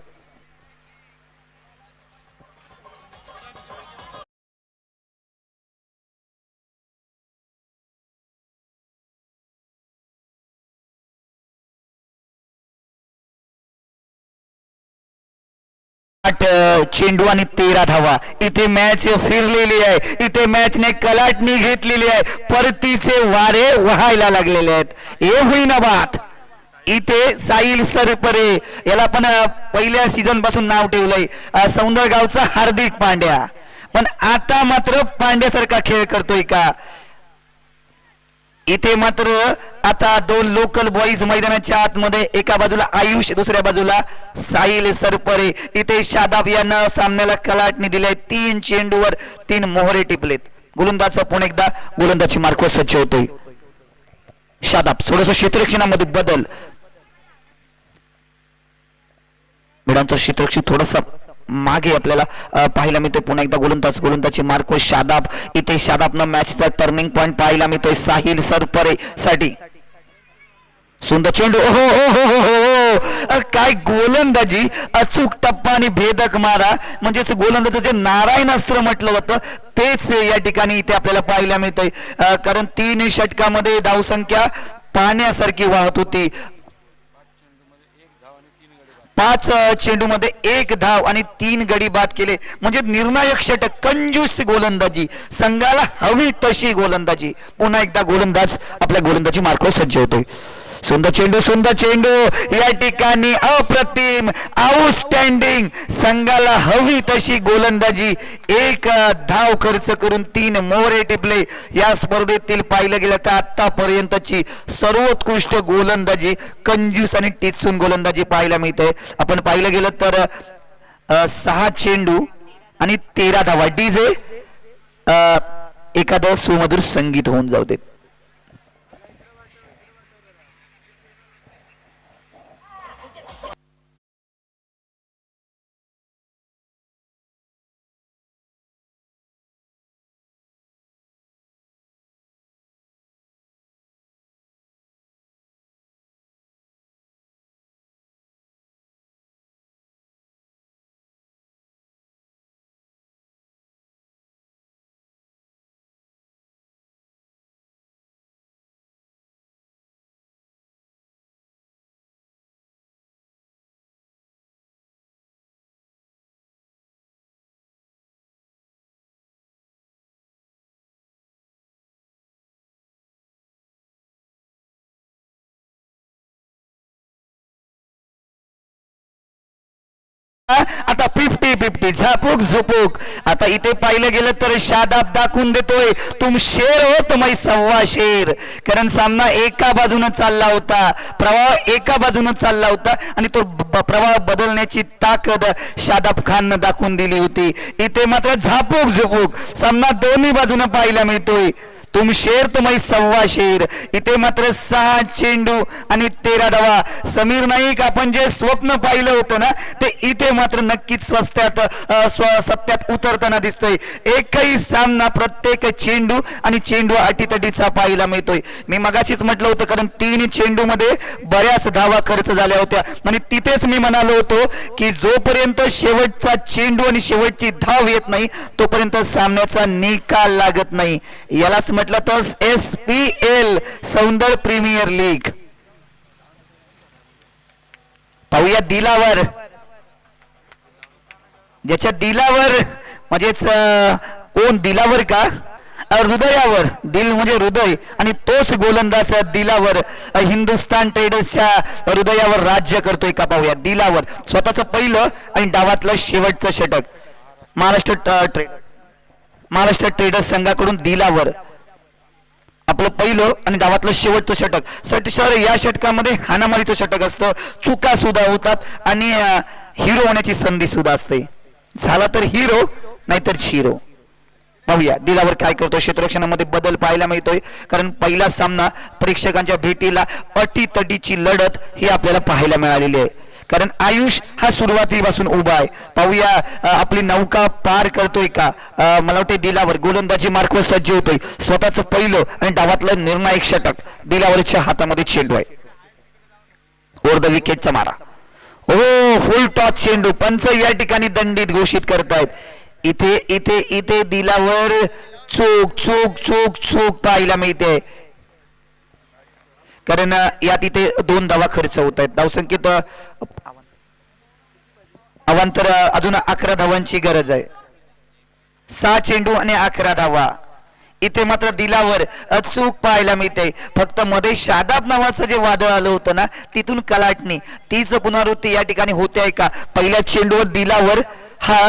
चेंडू आणि 13 धावा. इथे मॅच फिरलेली आहे, इथे मॅचने कलाटणी घेतलेली आहे, परतीचे वारे व्हायला लागलेले आहेत. हे होईना बात. इथे साहिल सरपरे, याला पण पहिल्या सीझन पासून नाव ठेवलंय सौंदरगावचा हार्दिक पांड्या, पण आता मात्र पांड्यासारखा खेळ करतोय का? इथे मात्र आता दोन लोकल बॉईज मैदानाच्या आतमध्ये, एका बाजूला आयुष, दुसऱ्या बाजूला साहिल सरपरे. इथे शादाब यांना सामन्याला कलाटणी दिलाय. 3 चेंडूवर 3 मोहरे टिपलेत. गोलंदाज पुन्हा एकदा गोलंदाजी मार्क स्वच्छ होतोय. शादाब थोडस क्षेत्ररक्षणामध्ये बदल, मिडांचं क्षेत्ररक्षण थोडस मागे आपल्याला पाहायला मिळतोय. पुन्हा एकदा गोलंदाजी मार्को शादाब. इथे शादाबनं मॅचचा टर्निंग पॉइंट पाहायला मिळतोय साहिल सरपरे साठी. सुंदर चेंडू, हो हो हो हो हो, काय गोलंदाजी, अचूक टप्पा आणि भेदक मारा, म्हणजेच गोलंदाजाचे नारायण अस्त्र म्हटलं जातं तेच या ठिकाणी इथे आपल्याला पाहायला मिळतंय. कारण 3 षटकामध्ये धावसंख्या पाण्यासारखी वाहत होती. 5 चेंडूमध्ये 1 धाव आणि 3 गडी बाद केले, म्हणजे निर्णायक षटक. कंजूस गोलंदाजी, संघाला हवी तशी गोलंदाजी. पुन्हा एकदा गोलंदाज आपल्या गोलंदाजी मार्को सज्ज होतोय. सुंदर चेंडू या ठिकाणी अप्रतिम, आउटस्टँडिंग, संघाला हवी तशी गोलंदाजी. 1 धाव खर्च करून 3 मोहरे टिपले. या स्पर्धेतील पाहिलं गेलं तर आतापर्यंतची सर्वोत्कृष्ट गोलंदाजी, कंजूस आणि टिचून गोलंदाजी पाहायला मिळते. आपण पाहिलं गेलं तर 6 चेंडू आणि 13 धावा. डीजे एखादं सुमधुर संगीत होऊन जाऊ देत. आता 50-50 झापूक झुपूक. आता इथे पाहिलं गेलं तर शादाब दाखवून देतोय तुम शेर हो तुम्ही सव्वा शेर. कारण सामना एका बाजूने चालला होता, प्रवाह एका बाजूने चालला होता आणि तो प्रवाह बदलण्याची ताकद शादाब खाननं दाखवून दिली होती. इथे मात्र झापूक झुपूक सामना दोन्ही बाजूने पाहायला मिळतोय. तुम शेर तुम्ही सव्वा शेर. इथे मात्र 6 चेंडू आणि 13 धावा. समीर नाईक, आपण जे स्वप्न पाहिलं होतं ना, ते इथे मात्र नक्कीच सत्यात उतरताना दिसतंय. एकही सामना प्रत्येक चेंडू आणि चेंडू अटीतटीचा पाहायला मिळतोय. मी मगाशीच म्हटलं होतं, कारण 3 चेंडू मध्ये बऱ्याच धावा खर्च झाल्या होत्या आणि तिथेच मी म्हणालो होतो की जोपर्यंत शेवटचा चेंडू आणि शेवटची धाव येत नाही तोपर्यंत सामन्याचा निकाल लागत नाही. यालाच म्हटलं तर SPL, सौंदर्य प्रीमियर लीग. पाहूया दिलावर, ज्याच्या दिलावर म्हणजेच कोण दिलावर का हृदयावर, दिल म्हणजे हृदय आणि तोच गोलंदाज दिलावर हिंदुस्थान ट्रेडर्सच्या हृदयावर राज्य करतोय का? पाहूया दिलावर. स्वतःच पहिलं आणि डावातलं शेवटचं षटक महाराष्ट्र ट्रेडर्स संघाकडून दिलावर आपलं पहिलं आणि डावातलं शेवटचं षटक. सर या षटकामध्ये हाणामारीचं षटक असतं, चुका सुद्धा होतात आणि हिरो होण्याची संधी सुद्धा असते. झाला तर हिरो, नाहीतर शिरो. पाहूया दिलावर काय करतो. क्षेत्ररक्षणामध्ये बदल पाहायला मिळतोय, कारण पहिला सामना प्रेक्षकांच्या भेटीला अटीतटीची लढत ही आपल्याला पाहायला मिळालेली आहे. कारण आयुष हा सुरुवातीपासून उभा आहे. पाहूया आपली नौका पार करतोय का. मला वाटते दिलावर गोलंदाजी मार्कवर सज्ज होतोय. स्वतःचं पहिलं आणि डावातलं निर्णायक षटक दिलावरच्या हातामध्ये चेंडू आहे. ओव्हर द विकेटचा मारा. हो, फुल टॉस चेंडू. पंच या ठिकाणी दंडित घोषित करतायत. इथे इथे इथे दिलावर चूक चूक चूक चूक पाहायला मिळते, कारण यात इथे 2 धावा खर्च होत आहेत. धावसंख्येत अवांतर अजून 11 धावांची गरज आहे. 6 चेंडू आणि 11 धावा. इथे मात्र दिलावर चूक पाहायला मिळते. फक्त मध्ये शादाब नावाचं जे वादळ आलं होतं ना, तिथून कलाटणी तीच पुनरावृत्ती या ठिकाणी होते आहे का. पहिल्या चेंडूवर दिलावर हा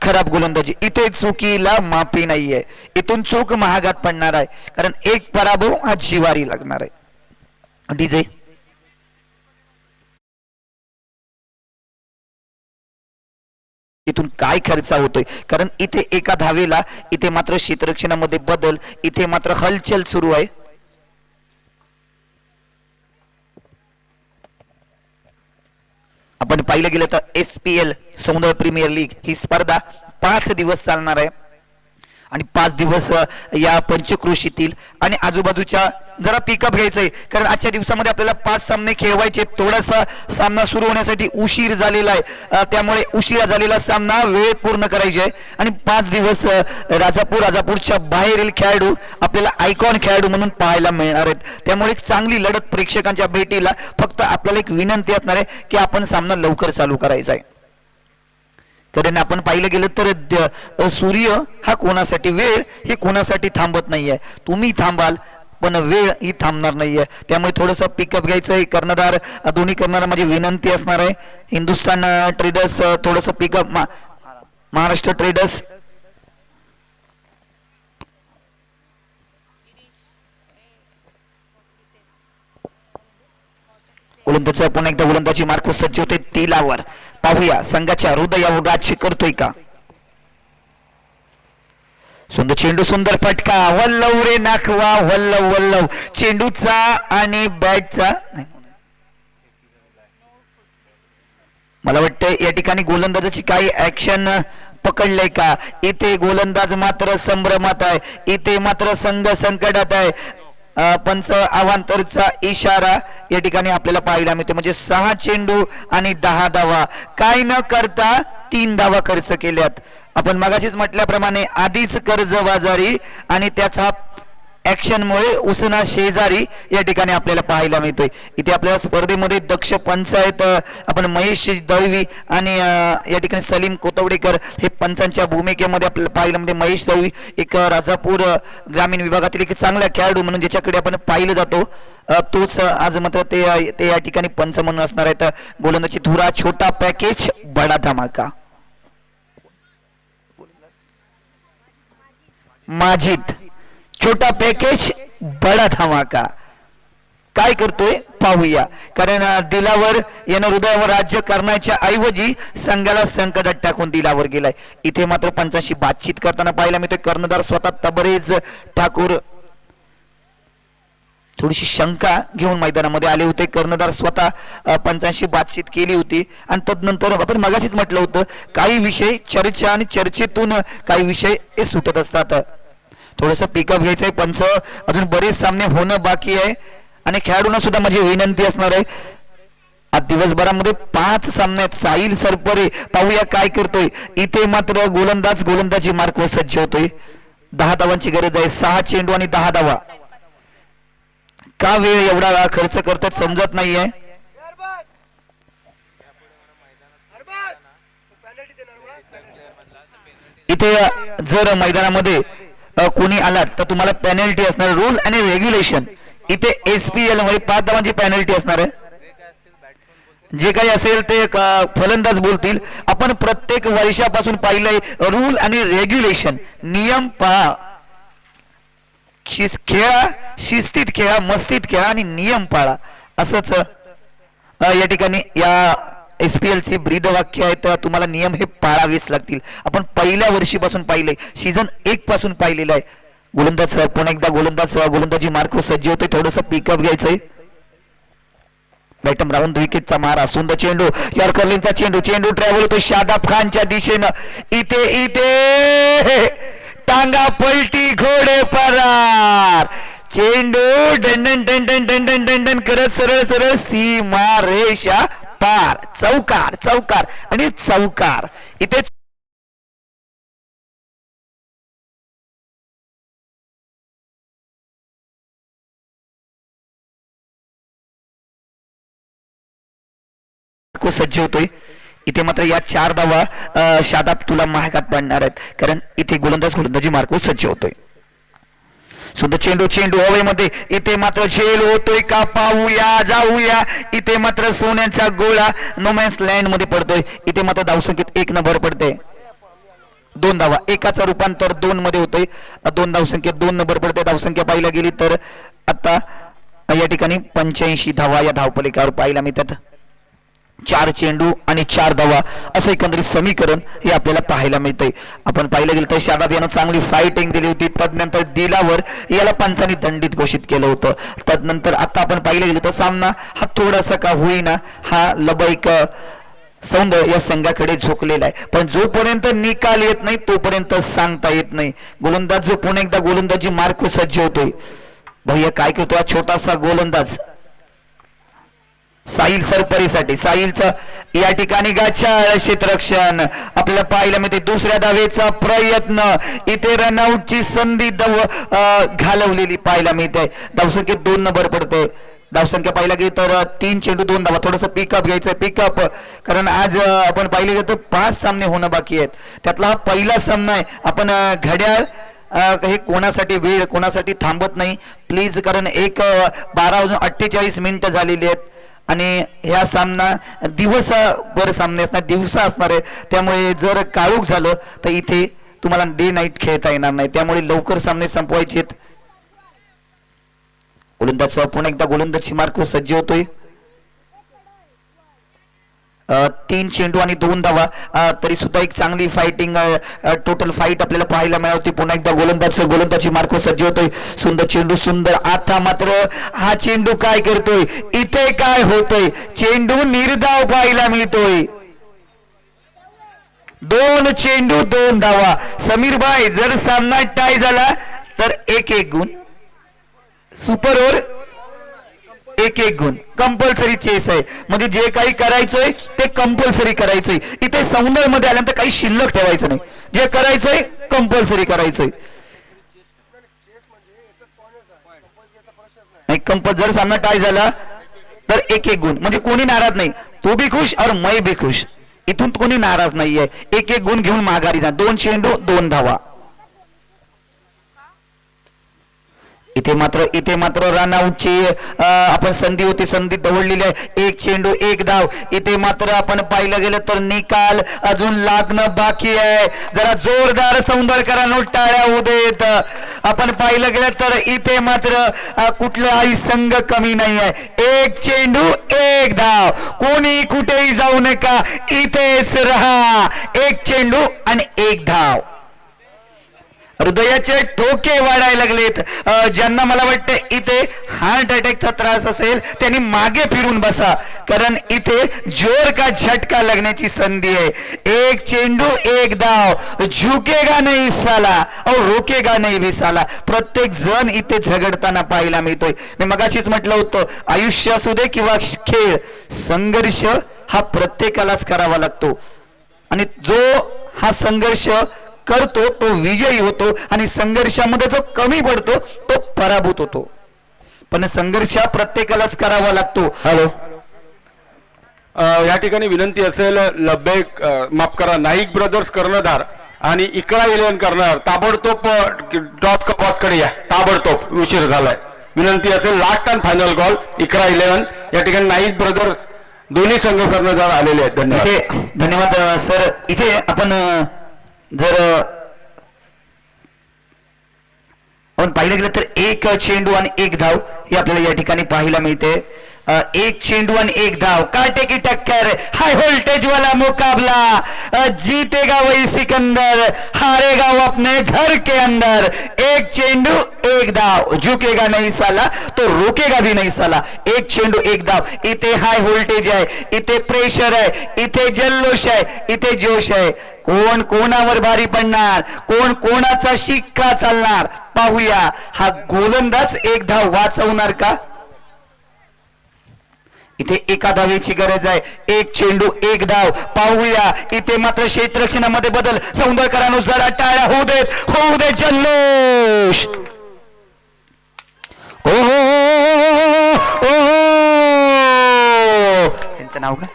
खराब गोलंदाजी. इथे चुकीला माफी नाहीये. इथून चूक महागात पडणार आहे, कारण एक पराभव हा जिवारी लागणार आहे. डीजे इथून काय खर्च होतोय, कारण इथे एका धावेला इथे मात्र क्षेत्ररक्षणामध्ये बदल, इथे मात्र हलचल सुरू आहे. आपण पाहिलं गेलं तर SPL समुद्र प्रीमियर लीग ही स्पर्धा 5 दिवस चालणार आहे, आणि 5 दिवस या पंचक्रोशीतील आणि आजूबाजूच्या जरा पिकअप घ्यायचंय, कारण आजच्या दिवसामध्ये आपल्याला 5 सामने खेळवायचे. थोडासा सामना सुरू होण्यासाठी उशीर झालेला आहे, त्यामुळे उशिरा झालेला सामना वेळेत पूर्ण करायचे आहे. आणि 5 दिवस राजापूरच्या बाहेरील खेळाडू आपल्याला आयकॉन खेळाडू म्हणून पाहायला मिळणार आहेत. त्यामुळे एक चांगली लढत प्रेक्षकांच्या भेटीला. फक्त आपल्याला एक विनंती असणार आहे की आपण सामना लवकर चालू करायचा आहे, कारण आपण पाहिलं गेलं तर सूर्य हा कोणासाठी, वेळ ही कोणासाठी थांबत नाहीये. तुम्ही थांबाल पण वेळ ही थांबणार नाहीये. त्यामुळे थोडंसं पिकअप घ्यायचंय. कर्णधार दोन्ही करणारा माझी विनंती असणार आहे. हिंदुस्थान ट्रेडर्स थोडंसं पिकअप, महाराष्ट्र ट्रेडर्स गोलंदाज पुन्हा एकदा गोलंदाजी मार्क सज्ज होते दिलावर. पाहूया संघाच्या हृदयावर राज्य करतोय का. सुंदर चेंडू, सुंदर फटका. वल्लव रे नाखवा, वल्लव वल्लव. चेंडूचा आणि बॅटचा मला वाटतं या ठिकाणी गोलंदाजाची काही ऍक्शन पकडले का. इथे गोलंदाज मात्र संभ्रमात आहे, इथे मात्र संघ संकटात आहे. पंच अवांतरचा इशारा या ठिकाणी आपल्याला पाहायला मिळते. म्हणजे 6 चेंडू आणि 10 धावा. काय न करता 3 धावा खर्च केल्यात. आपण मगाशीच म्हटल्याप्रमाणे आधीच कर्जबाजारी आणि त्याचा ऍक्शनमुळे उसना शेजारी या ठिकाणी आपल्याला पाहायला मिळतोय. इथे आपल्याला स्पर्धेमध्ये दक्ष पंच आहेत. आपण महेश दळवी आणि या ठिकाणी सलीम कोतवडेकर हे पंचांच्या भूमिकेमध्ये आपल्याला पाहायला मिळते. महेश दळवी एक राजापूर ग्रामीण विभागातील एक चांगला खेळाडू म्हणून ज्याच्याकडे आपण पाहिलं जातो, तोच आज मात्र ते या ठिकाणी पंच म्हणून असणार आहेत. गोलंदाजी धुरा, छोटा पॅकेज बडा धमाका. माजिद, छोटा पॅकेज बडा धमाका. काय करतोय पाहूया, कारण दिलावर यानं हृदयावर राज्य करण्याच्या ऐवजी संघाला संकटात टाकून दिलावर गेलाय. इथे मात्र पंचांशी बातचीत करताना पाहायला मिळतोय कर्णधार स्वतः तबरेज ठाकूर थोडीशी शंका घेऊन मैदानामध्ये आले होते. कर्णधार स्वतः पंचांशी बातचीत केली होती, आणि तदनंतर आपण मगाशीच म्हटलं होतं काही विषय चर्चा आणि चर्चेतून काही विषय हे सुटत असतात. थोडंसं पिकअप घ्यायचंय. पंच अजून बरेच सामने होणं बाकी आहे, आणि खेळाडूंना सुद्धा माझी विनंती असणार आहे. आज दिवसभरामध्ये 5 सामन्यात साहिल सरपरे पाहूया काय करतोय. इथे मात्र गोलंदाजी मार्कवर सज्ज होतोय. 10 धावांची गरज आहे. 6 चेंडू आणि 10 धावा. का वेळ एवढा खर्च करतात समजत नाहीये. इथे जर मैदानामध्ये कोणी आलात तर तुम्हाला पेनल्टी असणार. रूल आणि रेग्युलेशन इथे SPL मध्ये 5 धावांची पेनल्टी असणार आहे. जे काही असेल ते फलंदाज बोलतील. आपण प्रत्येक वर्षापासून पाहिलंय रूल आणि रेग्युलेशन, नियम पहा. खेळा, शिस्तीत खेळा, मस्तीत खेळा आणि नियम पाळा, असंच या ठिकाणी या SPL चे ब्रीद वाक्य आहेत, तुम्हाला नियम हे पाळावेच लागतील. आपण पहिल्या वर्षीपासून पाहिलंय, सीझन 1 पासून पाहिलेलं आहे. गोलंदाज पुन्हा एकदा गोलंदाजी मार्क सज्ज होते, थोडंसं पिकअप घ्यायचंय. बॅटम राऊंड विकेटचा मारा, सुंदर चेंडू, यॉर्करलिनचा चेंडू ट्रॅव्हल होतो शादाब खानच्या दिशेनं. इथे टांगा पलटी, घोडे परार. चेंडू डंडन डंडन डंडन डंडन करत सरळ सीमा रेषा पार. चौकार आणि चौकार. इथे सज्ज होतोय. इथे मात्र या 4 धावा शादाब तुला महागात पडणार आहेत, कारण इथे गोलंदाजी मार्को सज्ज होतोय. सुंदर चेंडू हवेमध्ये. इथे मात्र झेल होतोय का, पाहूया जाऊया. इथे मात्र सोन्याचा गोळा नोमॅन्स लँड मध्ये पडतोय. इथे मात्र धावसंख्येत 1 भर पडते. 2 धावा, एकाचं रूपांतर 2 मध्ये होतोय. 2 धावसंख्येत 2 नंबर पडते. धावसंख्या पाहायला गेली तर आता या ठिकाणी 85 धावा या धावपलिकावर पाहायला मिळतात. 4 चेंडू आणि 4 धावा असं एकंदरीत समीकरण हे आपल्याला पाहायला मिळतंय. आपण पाहिलं गेलं तर शादाब यानं चांगली फायटिंग दिली होती. तदनंतर दिलावर याला पंचांनी दंडित घोषित केलं होतं. तदनंतर आता आपण पाहिलं गेलं तर सामना हा थोडासा का होईना हा लबैक सौंदर्य या संघाकडे झोकलेला आहे. पण जोपर्यंत निकाल येत नाही तोपर्यंत सांगता येत नाही. गोलंदाज जो पुन्हा एकदा गोलंदाजी मार्क सज्ज होतोय. भैया काय करतो हा छोटासा गोलंदाज साहिल सरपरीसाठी. साहिलचं या ठिकाणी गाछाळ क्षेत्ररक्षण आपल्याला पाहायला मिळते. दुसऱ्या धावेचा प्रयत्न, इथे रनआउटची संधी घालवलेली पाहायला मिळते. धावसंख्येत 2 नंबर पडते. धावसंख्या पाहिला गेली तर 3 चेंडू 2 धावा. थोडंसं पिकअप घ्यायचं, पिकअप, कारण आज आपण पाहिले गेलं तर 5 सामने होणं बाकी आहेत. त्यातला हा पहिला सामना आहे. आपण घड्याळ हे कोणासाठी वेळ कोणासाठी थांबत नाही प्लीज, कारण 12:48 मिनिटं झालेली आहेत आणि ह्या सामना दिवसभर सामने असणार, दिवसा असणार आहे. त्यामुळे जर काळोख झालं तर इथे तुम्हाला डे नाईट खेळता येणार नाही. त्यामुळे लवकर सामने संपवायचे आहेत. गोलंदाज पुन्हा एकदा गोलंदाजी मार्क सज्ज होतोय. 3 चेंडू आणि 2 धावा. तरी सुद्धा एक चांगली फायटिंग टोटल फाईट आपल्याला पाहायला मिळाली. पुन्हा एकदा गोलंदाजी मार्को सज्ज होतोय. सुंदर चेंडू, सुंदर. आता मात्र हा चेंडू काय करतोय, इथे काय होतोय, चेंडू निर्धाव पाहायला मिळतोय. 2 चेंडू 2 धावा. समीर भाई, जर सामना टाय झाला तर 1-1 गुण, सुपर ओव्हर 1-1 गुण, कंपल्सरी चेस आहे. म्हणजे जे काही करायचंय ते कंपल्सरी करायचंय. इथे सौंदर्य मध्ये आल्यानंतर काही शिल्लक ठेवायचं नाही. जे करायचंय कंपल्सरी करायचंय. जर सामना टाय झाला तर 1-1 गुण, म्हणजे कोणी नाराज नाही. तो भी खुश और मैं भी खुश. इथून कोणी नाराज नाहीये. 1-1 गुण घेऊन माघारी जा. 2 चेंडू 2 धावा. इथे मात्र रनआउटची आपण संधी होती, संधी दवडलेली आहे. 1 चेंडू 1 धाव. इथे मात्र आपण पाहिलं गेलं तर निकाल अजून लागणं बाकी आहे. जरा जोरदार सौंदर्यकरांनो टाळ्या होऊ देत. आपण पाहिलं गेलं तर इथे मात्र कुठलाही संघ कमी नाही आहे. 1 चेंडू 1 धाव. कोणी कुठेही जाऊ नका, इथेच राहा. 1 चेंडू आणि 1 धाव. हृदयाचे ठोके वाढायला लागलेत. ज्यांना मला वाटतं इथे हार्ट अटॅकचा त्रास असेल त्यांनी मागे फिरून बसा, कारण इथे जोर का झटका लागण्याची संधी आहे. 1 चेंडू 1 धाव. झुकेगा नाही साला और रोकेगा नाही भी साला. प्रत्येक जण इथे झगडताना पाहायला मिळतोय. मी मगाशीच म्हटलं होतं, आयुष्य असू दे किंवा खेळ, संघर्ष हा प्रत्येकालाच करावा लागतो आणि जो हा संघर्ष करतो तो विजयी होतो आणि संघर्षामध्ये जो कमी पडतो तो पराभूत होतो. पण संघर्ष प्रत्येकालाच करावा लागतो. हॅलो, या ठिकाणी विनंती असेल, लब्बेक माफ करा, नाईक ब्रदर्स कर्णधार आणि इकरा 11 कर्णधार ताबडतोब टॉस बॉस कडे या. ताबडतोब, उशीर झालाय. विनंती असेल, लास्ट अँड फायनल कॉल इकरा 11. या ठिकाणी नाईक ब्रदर्स दोन्ही संघ कर्णधार आलेले आहेत. धन्यवाद. धन्यवाद सर. इथे आपण जर आपण पाहिलं गेलं तर 1 चेंडू आणि 1 धाव हे आपल्याला या ठिकाणी पाहायला मिळते. एक चेंडू आणि एक धाव, कांटे की टक्कर, हाई वोल्टेज वाला मुकाबला, जीतेगा वही सिकंदर, हारेगा वो अपने घर के अंदर। एक चेंडू एक धाव, झुकेगा नहीं साला तो रोकेगा भी नहीं साला। एक चेंडू एक धाव, इथे हाय व्होल्टेज आहे, इथे प्रेशर आहे, इथे जल्लोष आहे, इथे जोश आहे। कोण कोणावर भारी पडणार, कोण कोणाचा शिक्का चालणार पाहूया। हा गोलंदाज एक धाव वाचवणार का? इथे एका धावेची गरज आहे, एक चेंडू एक धाव पाहूया। इथे मात्र क्षेत्ररक्षणामध्ये बदल, सौंदर्यकरांनो जरा टाळ्या होऊ दे जल्लोष। ओहो त्यांचं नाव काय?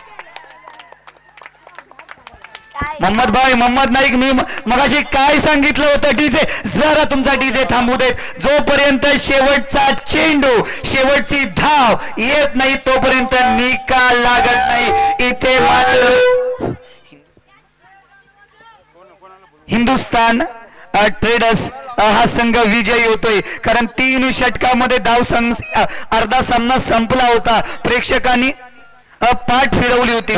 मोहम्मद नाईक, मी मगाशी काय सांगितलं होतं, डीजे जरा तुमचा डीजे थांबू देत। जोपर्यंत शेवटचा चेंडू शेवटची धाव येत नाही तोपर्यंत निकाल लागत नाही। इथे मात्र हिंदुस्थान ट्रेडर्स हा संघ विजयी होतोय, कारण 3 षटकामध्ये अर्धा सामना संपला होता। प्रेक्षकांनी पाठ फिरवली होती,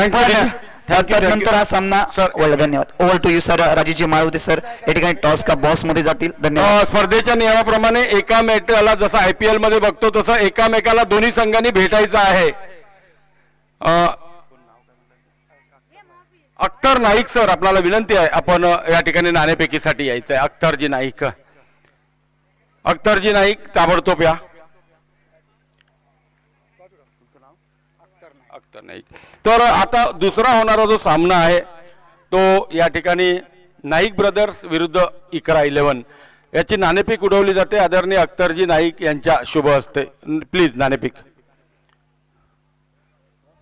त्यानंतर हा सामना वळला। धन्यवाद। Over to you sir, Rajeshji Malwade sir या ठिकाणी टॉस का बॉस मध्ये जातील। धन्यवाद। स्पर्धेच्या नियमाप्रमाणे एकामेकाला जसं IPL मध्ये बघतो तसं एकामेकाला दोन्ही संघांनी भेटायचं आहे। अख्तर नाईक सर, आपल्याला विनंती आहे, आपण या ठिकाणी नाणेफेकीसाठी यायचं आहे। अख्तरजी नाईक ताबडतोब या। अख्तर नाईक। तर आता दुसरा होणारा जो सामना आहे तो या ठिकाणी नाईक ब्रदर्स विरुद्ध इकरा 11 याची नाणेफेक उडवली जाते। आदरणीय अख्तरजी नाईक यांच्या शुभ हस्ते प्लीज नाणेफेक।